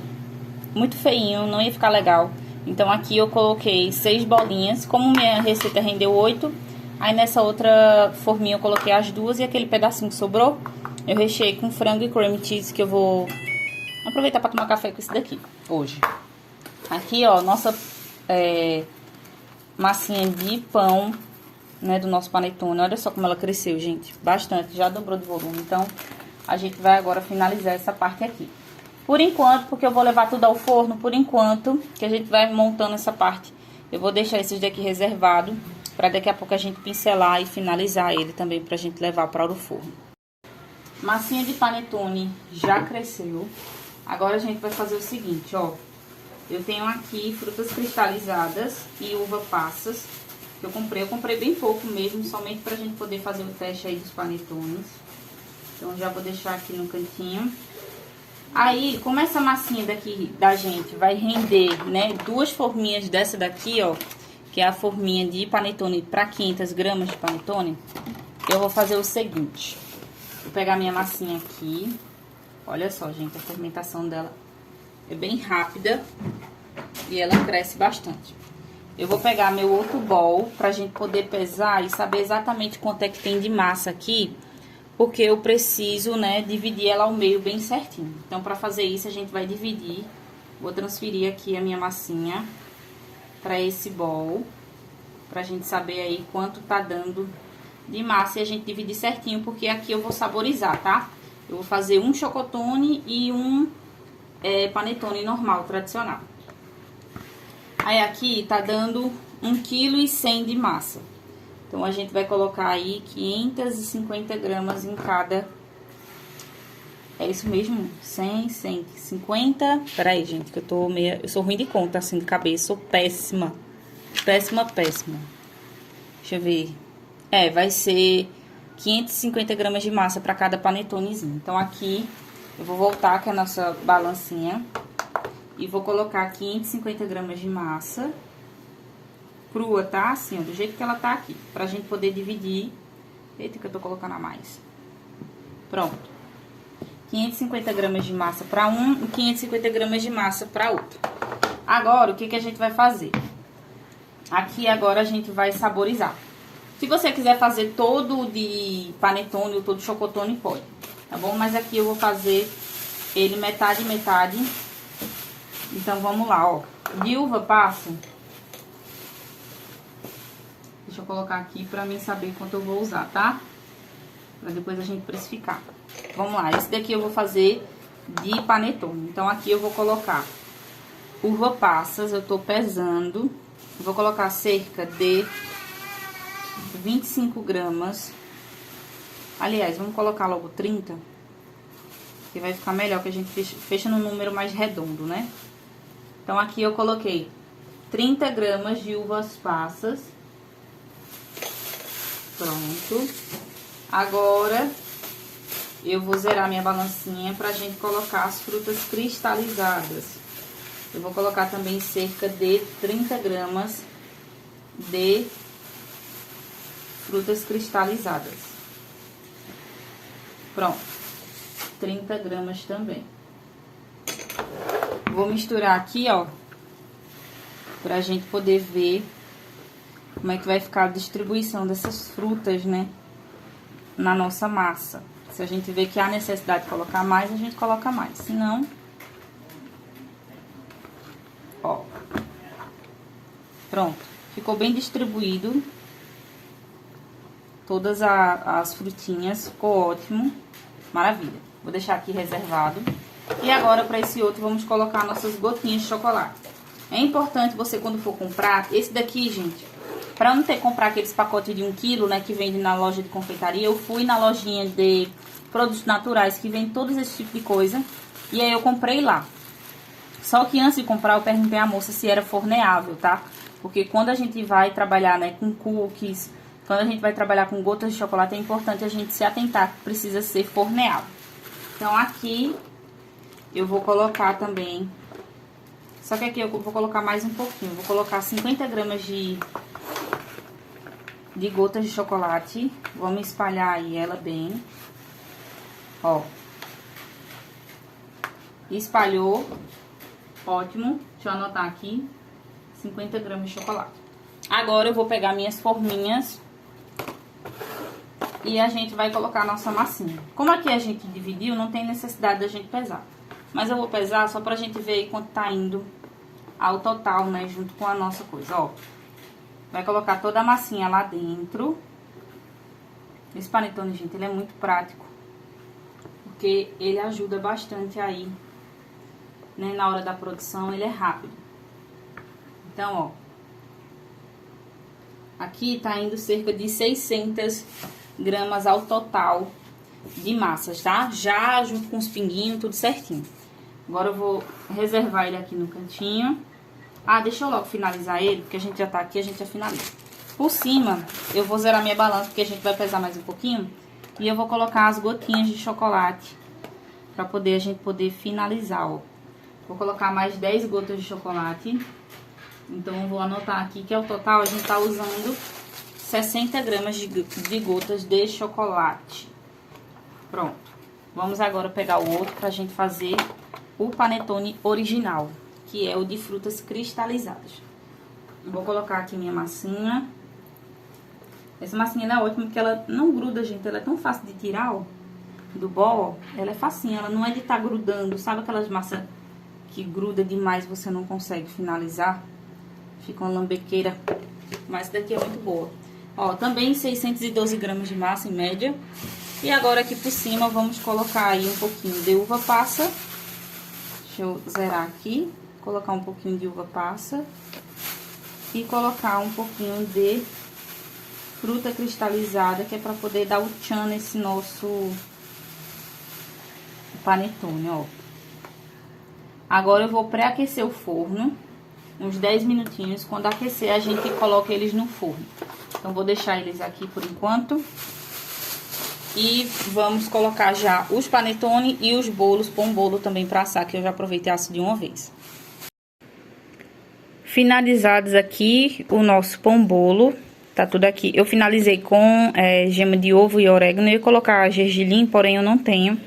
feinho, não ia ficar legal. Então, aqui eu coloquei 6 bolinhas. Como minha receita rendeu 8... Aí, nessa outra forminha, eu coloquei as 2 e aquele pedacinho que sobrou, eu recheei com frango e cream cheese, que eu vou aproveitar pra tomar café com esse daqui, hoje. Aqui, ó, nossa massinha de pão, né, do nosso panetone. Olha só como ela cresceu, gente, bastante, já dobrou de volume. Então, a gente vai agora finalizar essa parte aqui. Por enquanto, porque eu vou levar tudo ao forno, por enquanto, que a gente vai montando essa parte, eu vou deixar esses daqui reservado, para daqui a pouco a gente pincelar e finalizar ele também pra gente levar para o forno. Massinha de panetone já cresceu. Agora a gente vai fazer o seguinte, ó. Eu tenho aqui frutas cristalizadas e uva passas que eu comprei bem pouco mesmo, somente pra gente poder fazer o teste aí dos panetones. Então já vou deixar aqui no cantinho. Aí, como essa massinha daqui da gente vai render, né, 2 forminhas dessa daqui, ó, que é a forminha de panetone para 500 gramas de panetone, eu vou fazer o seguinte. Vou pegar minha massinha aqui. Olha só, gente, a fermentação dela é bem rápida e ela cresce bastante. Eu vou pegar meu outro bowl pra gente poder pesar e saber exatamente quanto é que tem de massa aqui, porque eu preciso, né, dividir ela ao meio bem certinho. Então, pra fazer isso, a gente vai dividir. Vou transferir aqui a minha massinha para esse bowl, pra gente saber aí quanto tá dando de massa e a gente dividir certinho, porque aqui eu vou saborizar, tá? Eu vou fazer um chocotone e um panetone normal, tradicional. Aí aqui tá dando 1,1 kg de massa. Então, a gente vai colocar aí 550 gramas em cada... É isso mesmo? 100, 150... Peraí, gente, que eu sou ruim de conta, assim, de cabeça. Sou péssima. Péssima. Deixa eu ver. Vai ser 550 gramas de massa pra cada panetonezinho. Então, aqui, eu vou voltar com a nossa balancinha. E vou colocar 550 gramas de massa crua, tá? Assim, ó, do jeito que ela tá aqui. Pra gente poder dividir. Eita, que eu tô colocando a mais. Pronto. 550 gramas de massa para um e 550 gramas de massa para outro. Agora, o que a gente vai fazer? Aqui agora a gente vai saborizar. Se você quiser fazer todo de panetone ou todo de chocotone, pode, tá bom? Mas aqui eu vou fazer ele metade e metade. Então, vamos lá, ó. De uva passa. Deixa eu colocar aqui pra mim saber quanto eu vou usar, tá? Pra depois a gente precificar. Vamos lá, esse daqui eu vou fazer de panetone. Então, aqui eu vou colocar uva passas, eu tô pesando. Eu vou colocar cerca de 25 gramas. Aliás, vamos colocar logo 30. Que vai ficar melhor, que a gente fecha num número mais redondo, né? Então, aqui eu coloquei 30 gramas de uvas passas. Pronto. Agora, eu vou zerar minha balancinha pra gente colocar as frutas cristalizadas. Eu vou colocar também cerca de 30 gramas de frutas cristalizadas. Pronto. 30 gramas também. Vou misturar aqui, ó, pra gente poder ver como é que vai ficar a distribuição dessas frutas, né, na nossa massa. Se a gente vê que há necessidade de colocar mais, a gente coloca mais. Se não, ó, pronto. Ficou bem distribuído todas as frutinhas, ficou ótimo, maravilha. Vou deixar aqui reservado. E agora, para esse outro, vamos colocar nossas gotinhas de chocolate. É importante você, quando for comprar, esse daqui, gente, para não ter que comprar aqueles pacotes de 1 kg, né, que vende na loja de confeitaria, eu fui na lojinha de produtos naturais, que vende todos esse tipo de coisa, e aí eu comprei lá. Só que antes de comprar, eu perguntei à moça se era forneável, tá? Porque quando a gente vai trabalhar, né, com cookies, quando a gente vai trabalhar com gotas de chocolate, é importante a gente se atentar que precisa ser forneável. Então, aqui eu vou colocar também, só que aqui eu vou colocar mais um pouquinho. Vou colocar 50 gramas de gotas de chocolate. Vamos espalhar aí ela bem. Ó. Espalhou. Ótimo. Deixa eu anotar aqui. 50 gramas de chocolate. Agora eu vou pegar minhas forminhas e a gente vai colocar a nossa massinha. Como aqui a gente dividiu, não tem necessidade da gente pesar. Mas eu vou pesar só pra gente ver aí quanto tá indo ao total, né, junto com a nossa coisa, ó. Vai colocar toda a massinha lá dentro. Esse panetone, gente, ele é muito prático, porque ele ajuda bastante aí, né, na hora da produção, ele é rápido. Então, ó, aqui tá indo cerca de 600 gramas ao total de massas, tá? Já junto com os pinguinhos, tudo certinho. Agora eu vou reservar ele aqui no cantinho. Ah, deixa eu logo finalizar ele, porque a gente já tá aqui, a gente já finaliza. Por cima, eu vou zerar minha balança, porque a gente vai pesar mais um pouquinho. E eu vou colocar as gotinhas de chocolate, pra a gente poder finalizar, ó. Vou colocar mais 10 gotas de chocolate. Então, eu vou anotar aqui que ao total a gente tá usando 60 gramas de gotas de chocolate. Pronto. Vamos agora pegar o outro pra gente fazer o panetone original, que é o de frutas cristalizadas. Vou colocar aqui minha massinha. Essa massinha é ótima porque ela não gruda, gente. Ela é tão fácil de tirar, ó, do bol, ó. Ela é facinha, ela não é de estar grudando. Sabe aquelas massas que gruda demais e você não consegue finalizar? Fica uma lambequeira. Mas essa daqui é muito boa. Ó, também 612 gramas de massa em média. E agora aqui por cima vamos colocar aí um pouquinho de uva passa. Deixa eu zerar aqui. Colocar um pouquinho de uva passa. E colocar um pouquinho de fruta cristalizada, que é pra poder dar o tchan nesse nosso panetone, ó. Agora eu vou pré-aquecer o forno, uns 10 minutinhos. Quando aquecer, a gente coloca eles no forno. Então, vou deixar eles aqui por enquanto. E vamos colocar já os panetone e os bolos, pôr um bolo também pra assar, que eu já aproveitei e asso de uma vez. Finalizados aqui o nosso pão bolo, tá tudo aqui. Eu finalizei com gema de ovo e orégano. Eu ia colocar gergelim, porém eu não tenho.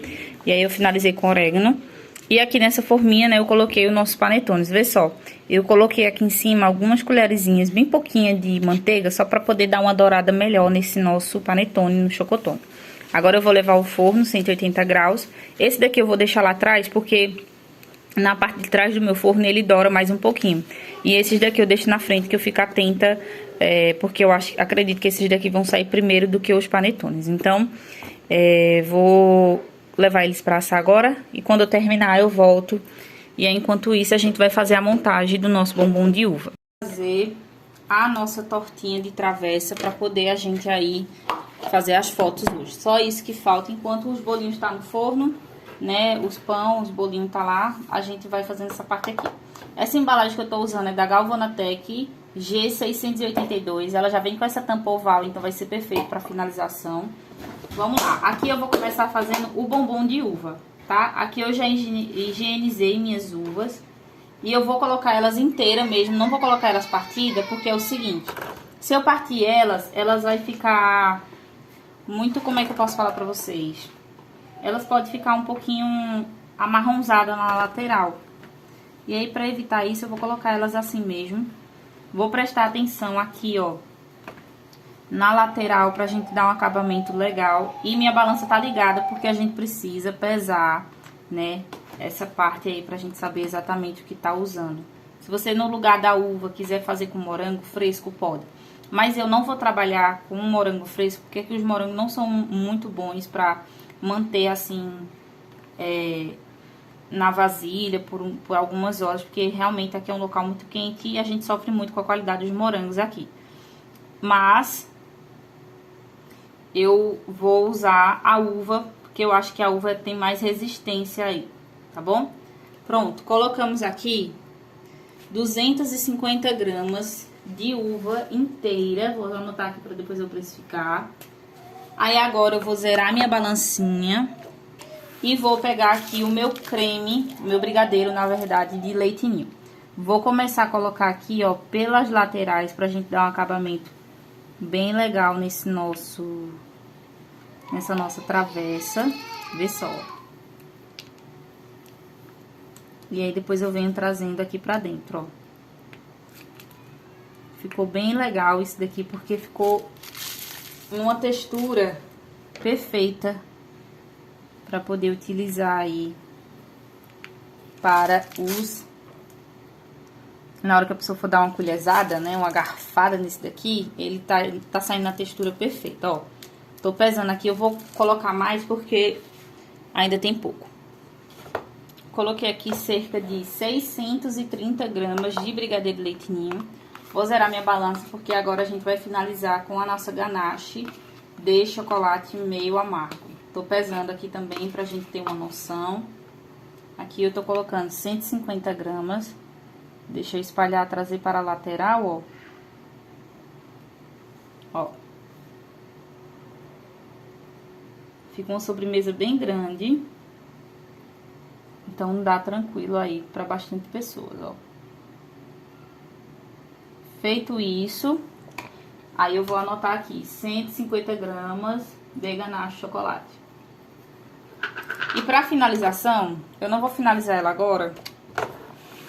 E aí eu finalizei com orégano. E aqui nessa forminha, né, eu coloquei os nossos panetones. Vê só, eu coloquei aqui em cima algumas colherzinhas, bem pouquinha de manteiga, só pra poder dar uma dourada melhor nesse nosso panetone, no chocotone. Agora eu vou levar ao forno, 180 graus. Esse daqui eu vou deixar lá atrás, porque na parte de trás do meu forno ele doura mais um pouquinho. E esses daqui eu deixo na frente, que eu fico atenta, porque eu acredito que esses daqui vão sair primeiro do que os panetones. Então, vou levar eles pra assar agora, e quando eu terminar eu volto. E aí, enquanto isso, a gente vai fazer a montagem do nosso bombom de uva. Fazer a nossa tortinha de travessa pra poder a gente aí fazer as fotos hoje. Só isso que falta. Enquanto os bolinhos estão no forno, né, os pão, os bolinhos tá lá, a gente vai fazendo essa parte aqui. Essa embalagem que eu tô usando é da Galvanatec G682. Ela já vem com essa tampa oval, então vai ser perfeito pra finalização. Vamos lá. Aqui eu vou começar fazendo o bombom de uva, tá? Aqui eu já higienizei minhas uvas. E eu vou colocar elas inteiras mesmo, não vou colocar elas partidas, porque é o seguinte: se eu partir elas vai ficar muito, como é que eu posso falar pra vocês? Elas podem ficar um pouquinho amarronzadas na lateral. E aí, pra evitar isso, eu vou colocar elas assim mesmo. Vou prestar atenção aqui, ó, na lateral, pra gente dar um acabamento legal. E minha balança tá ligada, porque a gente precisa pesar, né, essa parte aí pra gente saber exatamente o que tá usando. Se você, no lugar da uva, quiser fazer com morango fresco, pode. Mas eu não vou trabalhar com morango fresco, porque os morangos não são muito bons pra manter, assim, na vasilha por algumas horas, porque realmente aqui é um local muito quente e a gente sofre muito com a qualidade dos morangos aqui. Mas eu vou usar a uva, porque eu acho que a uva tem mais resistência aí, tá bom? Pronto, colocamos aqui 250 gramas de uva inteira. Vou anotar aqui para depois eu precificar. Aí agora eu vou zerar minha balancinha e vou pegar aqui o meu creme, o meu brigadeiro, na verdade, de leite ninho. Vou começar a colocar aqui, ó, pelas laterais, pra gente dar um acabamento bem legal nessa nossa travessa. Vê só. E aí depois eu venho trazendo aqui pra dentro, ó. Ficou bem legal isso daqui, porque ficou uma textura perfeita para poder utilizar aí para na hora que a pessoa for dar uma colherzada, né, uma garfada nesse daqui, ele tá saindo na textura perfeita, ó. Tô pesando aqui, eu vou colocar mais porque ainda tem pouco. Coloquei aqui cerca de 630 gramas de brigadeiro de leite ninho. Vou zerar minha balança porque agora a gente vai finalizar com a nossa ganache de chocolate meio amargo. Tô pesando aqui também pra gente ter uma noção. Aqui eu tô colocando 150 gramas. Deixa eu espalhar, trazer para a lateral, ó. Ó. Fica uma sobremesa bem grande. Então dá tranquilo aí pra bastante pessoas, ó. Feito isso, aí eu vou anotar aqui 150 gramas de ganache de chocolate. E pra finalização, eu não vou finalizar ela agora,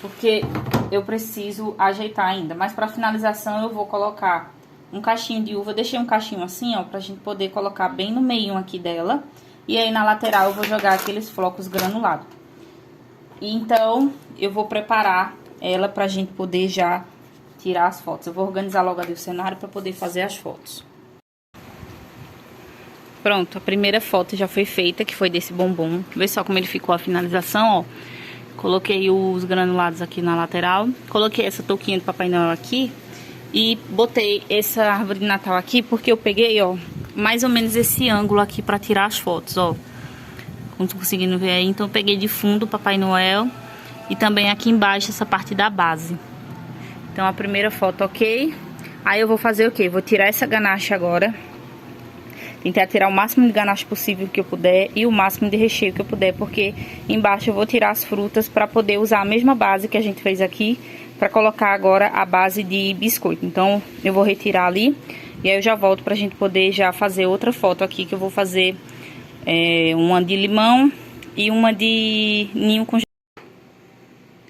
porque eu preciso ajeitar ainda. Mas pra finalização eu vou colocar um cachinho de uva. Deixei um cachinho assim, ó, pra gente poder colocar bem no meio aqui dela. E aí na lateral eu vou jogar aqueles flocos granulados. E então eu vou preparar ela pra gente poder já tirar as fotos. Eu vou organizar logo ali o cenário para poder fazer as fotos. Pronto, a primeira foto já foi feita, que foi desse bombom. Vê só como ele ficou a finalização, ó. Coloquei os granulados aqui na lateral. Coloquei essa touquinha do Papai Noel aqui. E botei essa árvore de Natal aqui, porque eu peguei, ó, mais ou menos esse ângulo aqui para tirar as fotos, ó. Como tô conseguindo ver aí. Então eu peguei de fundo o Papai Noel. E também aqui embaixo essa parte da base. Então, a primeira foto, ok. Aí eu vou fazer o quê? Vou tirar essa ganache agora. Tentar tirar o máximo de ganache possível que eu puder e o máximo de recheio que eu puder, porque embaixo eu vou tirar as frutas para poder usar a mesma base que a gente fez aqui, para colocar agora a base de biscoito. Então, eu vou retirar ali e aí eu já volto pra gente poder já fazer outra foto aqui, que eu vou fazer uma de limão e uma de ninho com...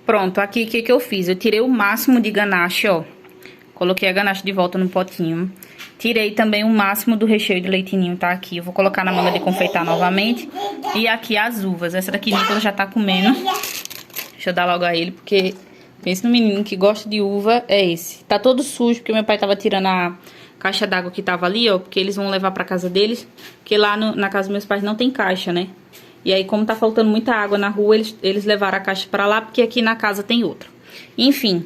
Pronto, aqui o que eu fiz? Eu tirei o máximo de ganache, ó. Coloquei a ganache de volta no potinho. Tirei também o máximo do recheio de leite ninho, tá? Aqui, eu vou colocar na manga de confeitar novamente. E aqui as uvas. Essa daqui Nicolas já tá comendo. Deixa eu dar logo a ele, porque... Pensa no menino que gosta de uva, é esse. Tá todo sujo, porque meu pai tava tirando a caixa d'água que tava ali, ó. Porque eles vão levar pra casa deles. Porque lá na casa dos meus pais não tem caixa, né? E aí, como tá faltando muita água na rua, eles levaram a caixa pra lá, porque aqui na casa tem outra. Enfim,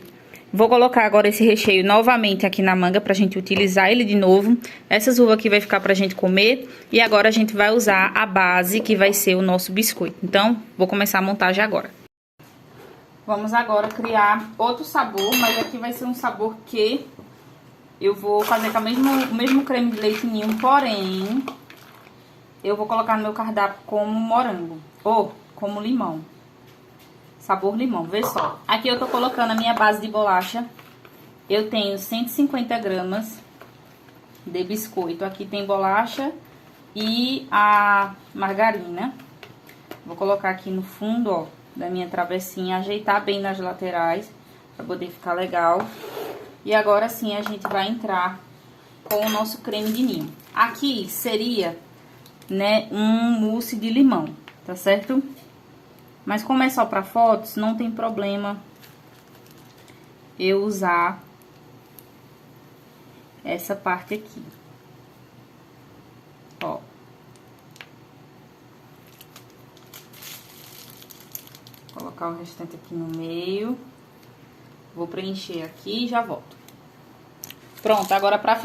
vou colocar agora esse recheio novamente aqui na manga pra gente utilizar ele de novo. Essas uvas aqui vai ficar pra gente comer. E agora a gente vai usar a base, que vai ser o nosso biscoito. Então, vou começar a montagem agora. Vamos agora criar outro sabor, mas aqui vai ser um sabor que eu vou fazer com o mesmo creme de leite ninho, porém... eu vou colocar no meu cardápio como morango, ou como limão. Sabor limão, vê só. Aqui eu tô colocando a minha base de bolacha. Eu tenho 150 gramas de biscoito. Aqui tem bolacha e a margarina. Vou colocar aqui no fundo, ó, da minha travessinha. Ajeitar bem nas laterais, pra poder ficar legal. E agora sim a gente vai entrar com o nosso creme de ninho. Aqui seria... né, um mousse de limão, tá certo? Mas como é só pra fotos, não tem problema eu usar essa parte aqui. Ó. colocar o restante aqui no meio. Vou preencher aqui e já volto. Pronto, agora pra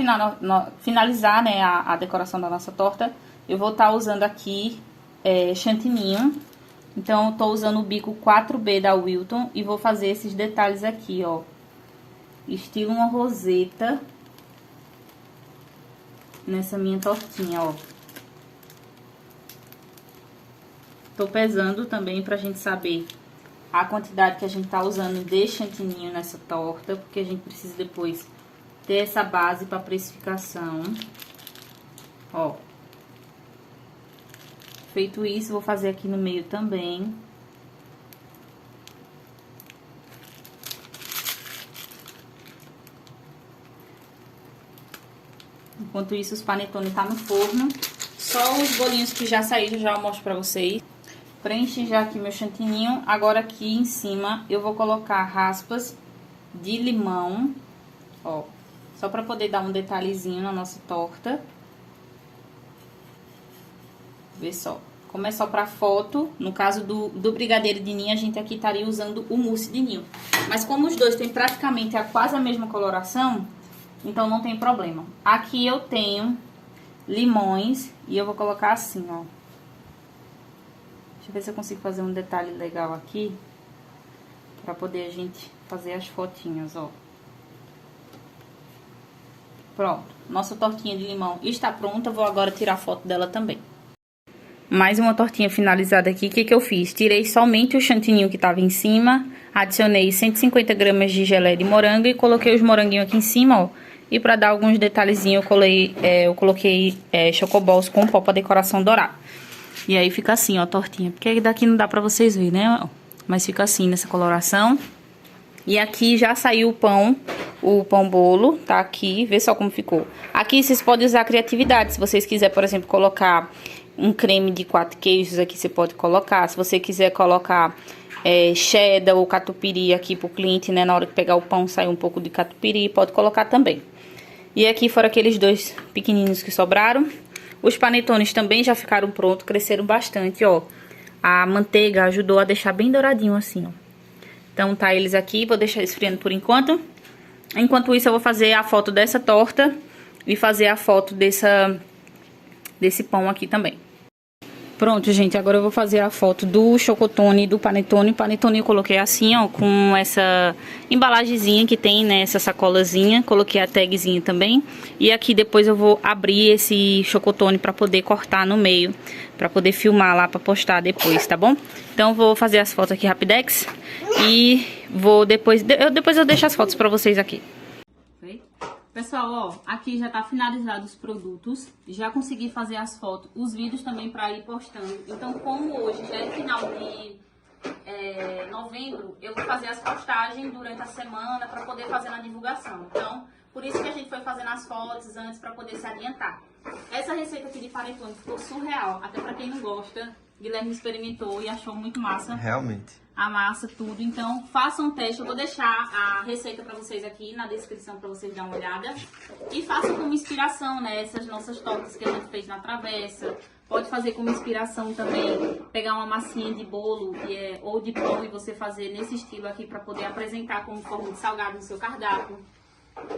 finalizar, né, a decoração da nossa torta, eu vou estar usando aqui chantininho. Então, eu tô usando o bico 4B da Wilton e vou fazer esses detalhes aqui, ó. Estilo uma roseta nessa minha tortinha, ó. Tô pesando também pra gente saber a quantidade que a gente tá usando de chantininho nessa torta, porque a gente precisa depois ter essa base pra precificação. Ó. Feito isso, vou fazer aqui no meio também. Enquanto isso, os panetones tá no forno. Só os bolinhos que já saíram, já eu mostro pra vocês. Preenchi já aqui meu chantininho. Agora aqui em cima eu vou colocar raspas de limão, ó. Só pra poder dar um detalhezinho na nossa torta. Vê só. Como é só pra foto, no caso do brigadeiro de ninho, a gente aqui estaria usando o mousse de ninho. Mas como os dois têm praticamente quase a mesma coloração, então não tem problema. Aqui eu tenho limões e eu vou colocar assim, ó. Deixa eu ver se eu consigo fazer um detalhe legal aqui, pra poder a gente fazer as fotinhas, ó. Pronto, nossa tortinha de limão está pronta, vou agora tirar foto dela também. Mais uma tortinha finalizada aqui, o que eu fiz? Tirei somente o chantininho que estava em cima, adicionei 150 gramas de geleia de morango e coloquei os moranguinhos aqui em cima, ó. E pra dar alguns detalhezinhos, eu coloquei chocoballs com pó pra decoração dourada. E aí fica assim, ó, a tortinha. Porque daqui não dá pra vocês verem, né? Mas fica assim, nessa coloração. E aqui já saiu o pão bolo, tá aqui. Vê só como ficou. Aqui vocês podem usar a criatividade. Se vocês quiserem, por exemplo, colocar um creme de 4 queijos aqui, você pode colocar. Se você quiser colocar cheddar ou catupiry aqui pro cliente, né? Na hora que pegar o pão, sair um pouco de catupiry, pode colocar também. E aqui foram aqueles dois pequenininhos que sobraram. Os panetones também já ficaram prontos, cresceram bastante, ó. A manteiga ajudou a deixar bem douradinho assim, ó. Então tá eles aqui, vou deixar esfriando por enquanto. Enquanto isso eu vou fazer a foto dessa torta e fazer a foto desse pão aqui também. Pronto, gente, agora eu vou fazer a foto do chocotone e do panetone. O panetone eu coloquei assim, ó, com essa embalagenzinha que tem, né, essa sacolazinha. Coloquei a tagzinha também. E aqui depois eu vou abrir esse chocotone pra poder cortar no meio, pra poder filmar lá pra postar depois, tá bom? Então eu vou fazer as fotos aqui rapidex e vou depois eu deixo as fotos pra vocês aqui. Pessoal, ó, aqui já tá finalizado os produtos, já consegui fazer as fotos, os vídeos também pra ir postando. Então, como hoje já é final de novembro, eu vou fazer as postagens durante a semana pra poder fazer na divulgação. Então, por isso que a gente foi fazendo as fotos antes pra poder se adiantar. Essa receita aqui de panetone ficou surreal, até pra quem não gosta. Guilherme experimentou e achou muito massa. Realmente. A massa, tudo. Então, façam um teste. Eu vou deixar a receita pra vocês aqui na descrição pra vocês darem uma olhada. E façam como inspiração, né? Essas nossas tortas que a gente fez na travessa. Pode fazer como inspiração também, pegar uma massinha de bolo ou de pão e você fazer nesse estilo aqui pra poder apresentar como forma de salgado no seu cardápio.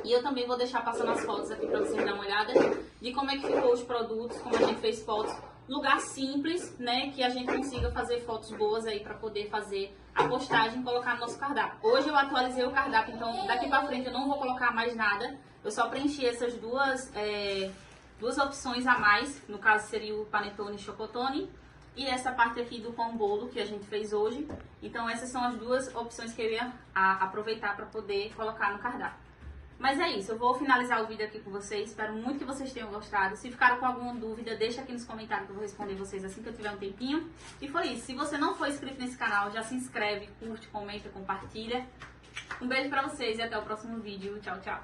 E eu também vou deixar passando as fotos aqui pra vocês darem uma olhada de como é que ficou os produtos, como a gente fez fotos. Lugar simples, né, que a gente consiga fazer fotos boas aí pra poder fazer a postagem e colocar no nosso cardápio. Hoje eu atualizei o cardápio, então daqui pra frente eu não vou colocar mais nada. Eu só preenchi essas duas opções a mais, no caso seria o panetone e chocotone. E essa parte aqui do pão bolo que a gente fez hoje. Então essas são as duas opções que eu ia aproveitar pra poder colocar no cardápio. Mas é isso, eu vou finalizar o vídeo aqui com vocês, espero muito que vocês tenham gostado. Se ficaram com alguma dúvida, deixa aqui nos comentários que eu vou responder vocês assim que eu tiver um tempinho. E foi isso, se você não for inscrito nesse canal, já se inscreve, curte, comenta, compartilha. Um beijo pra vocês e até o próximo vídeo. Tchau, tchau.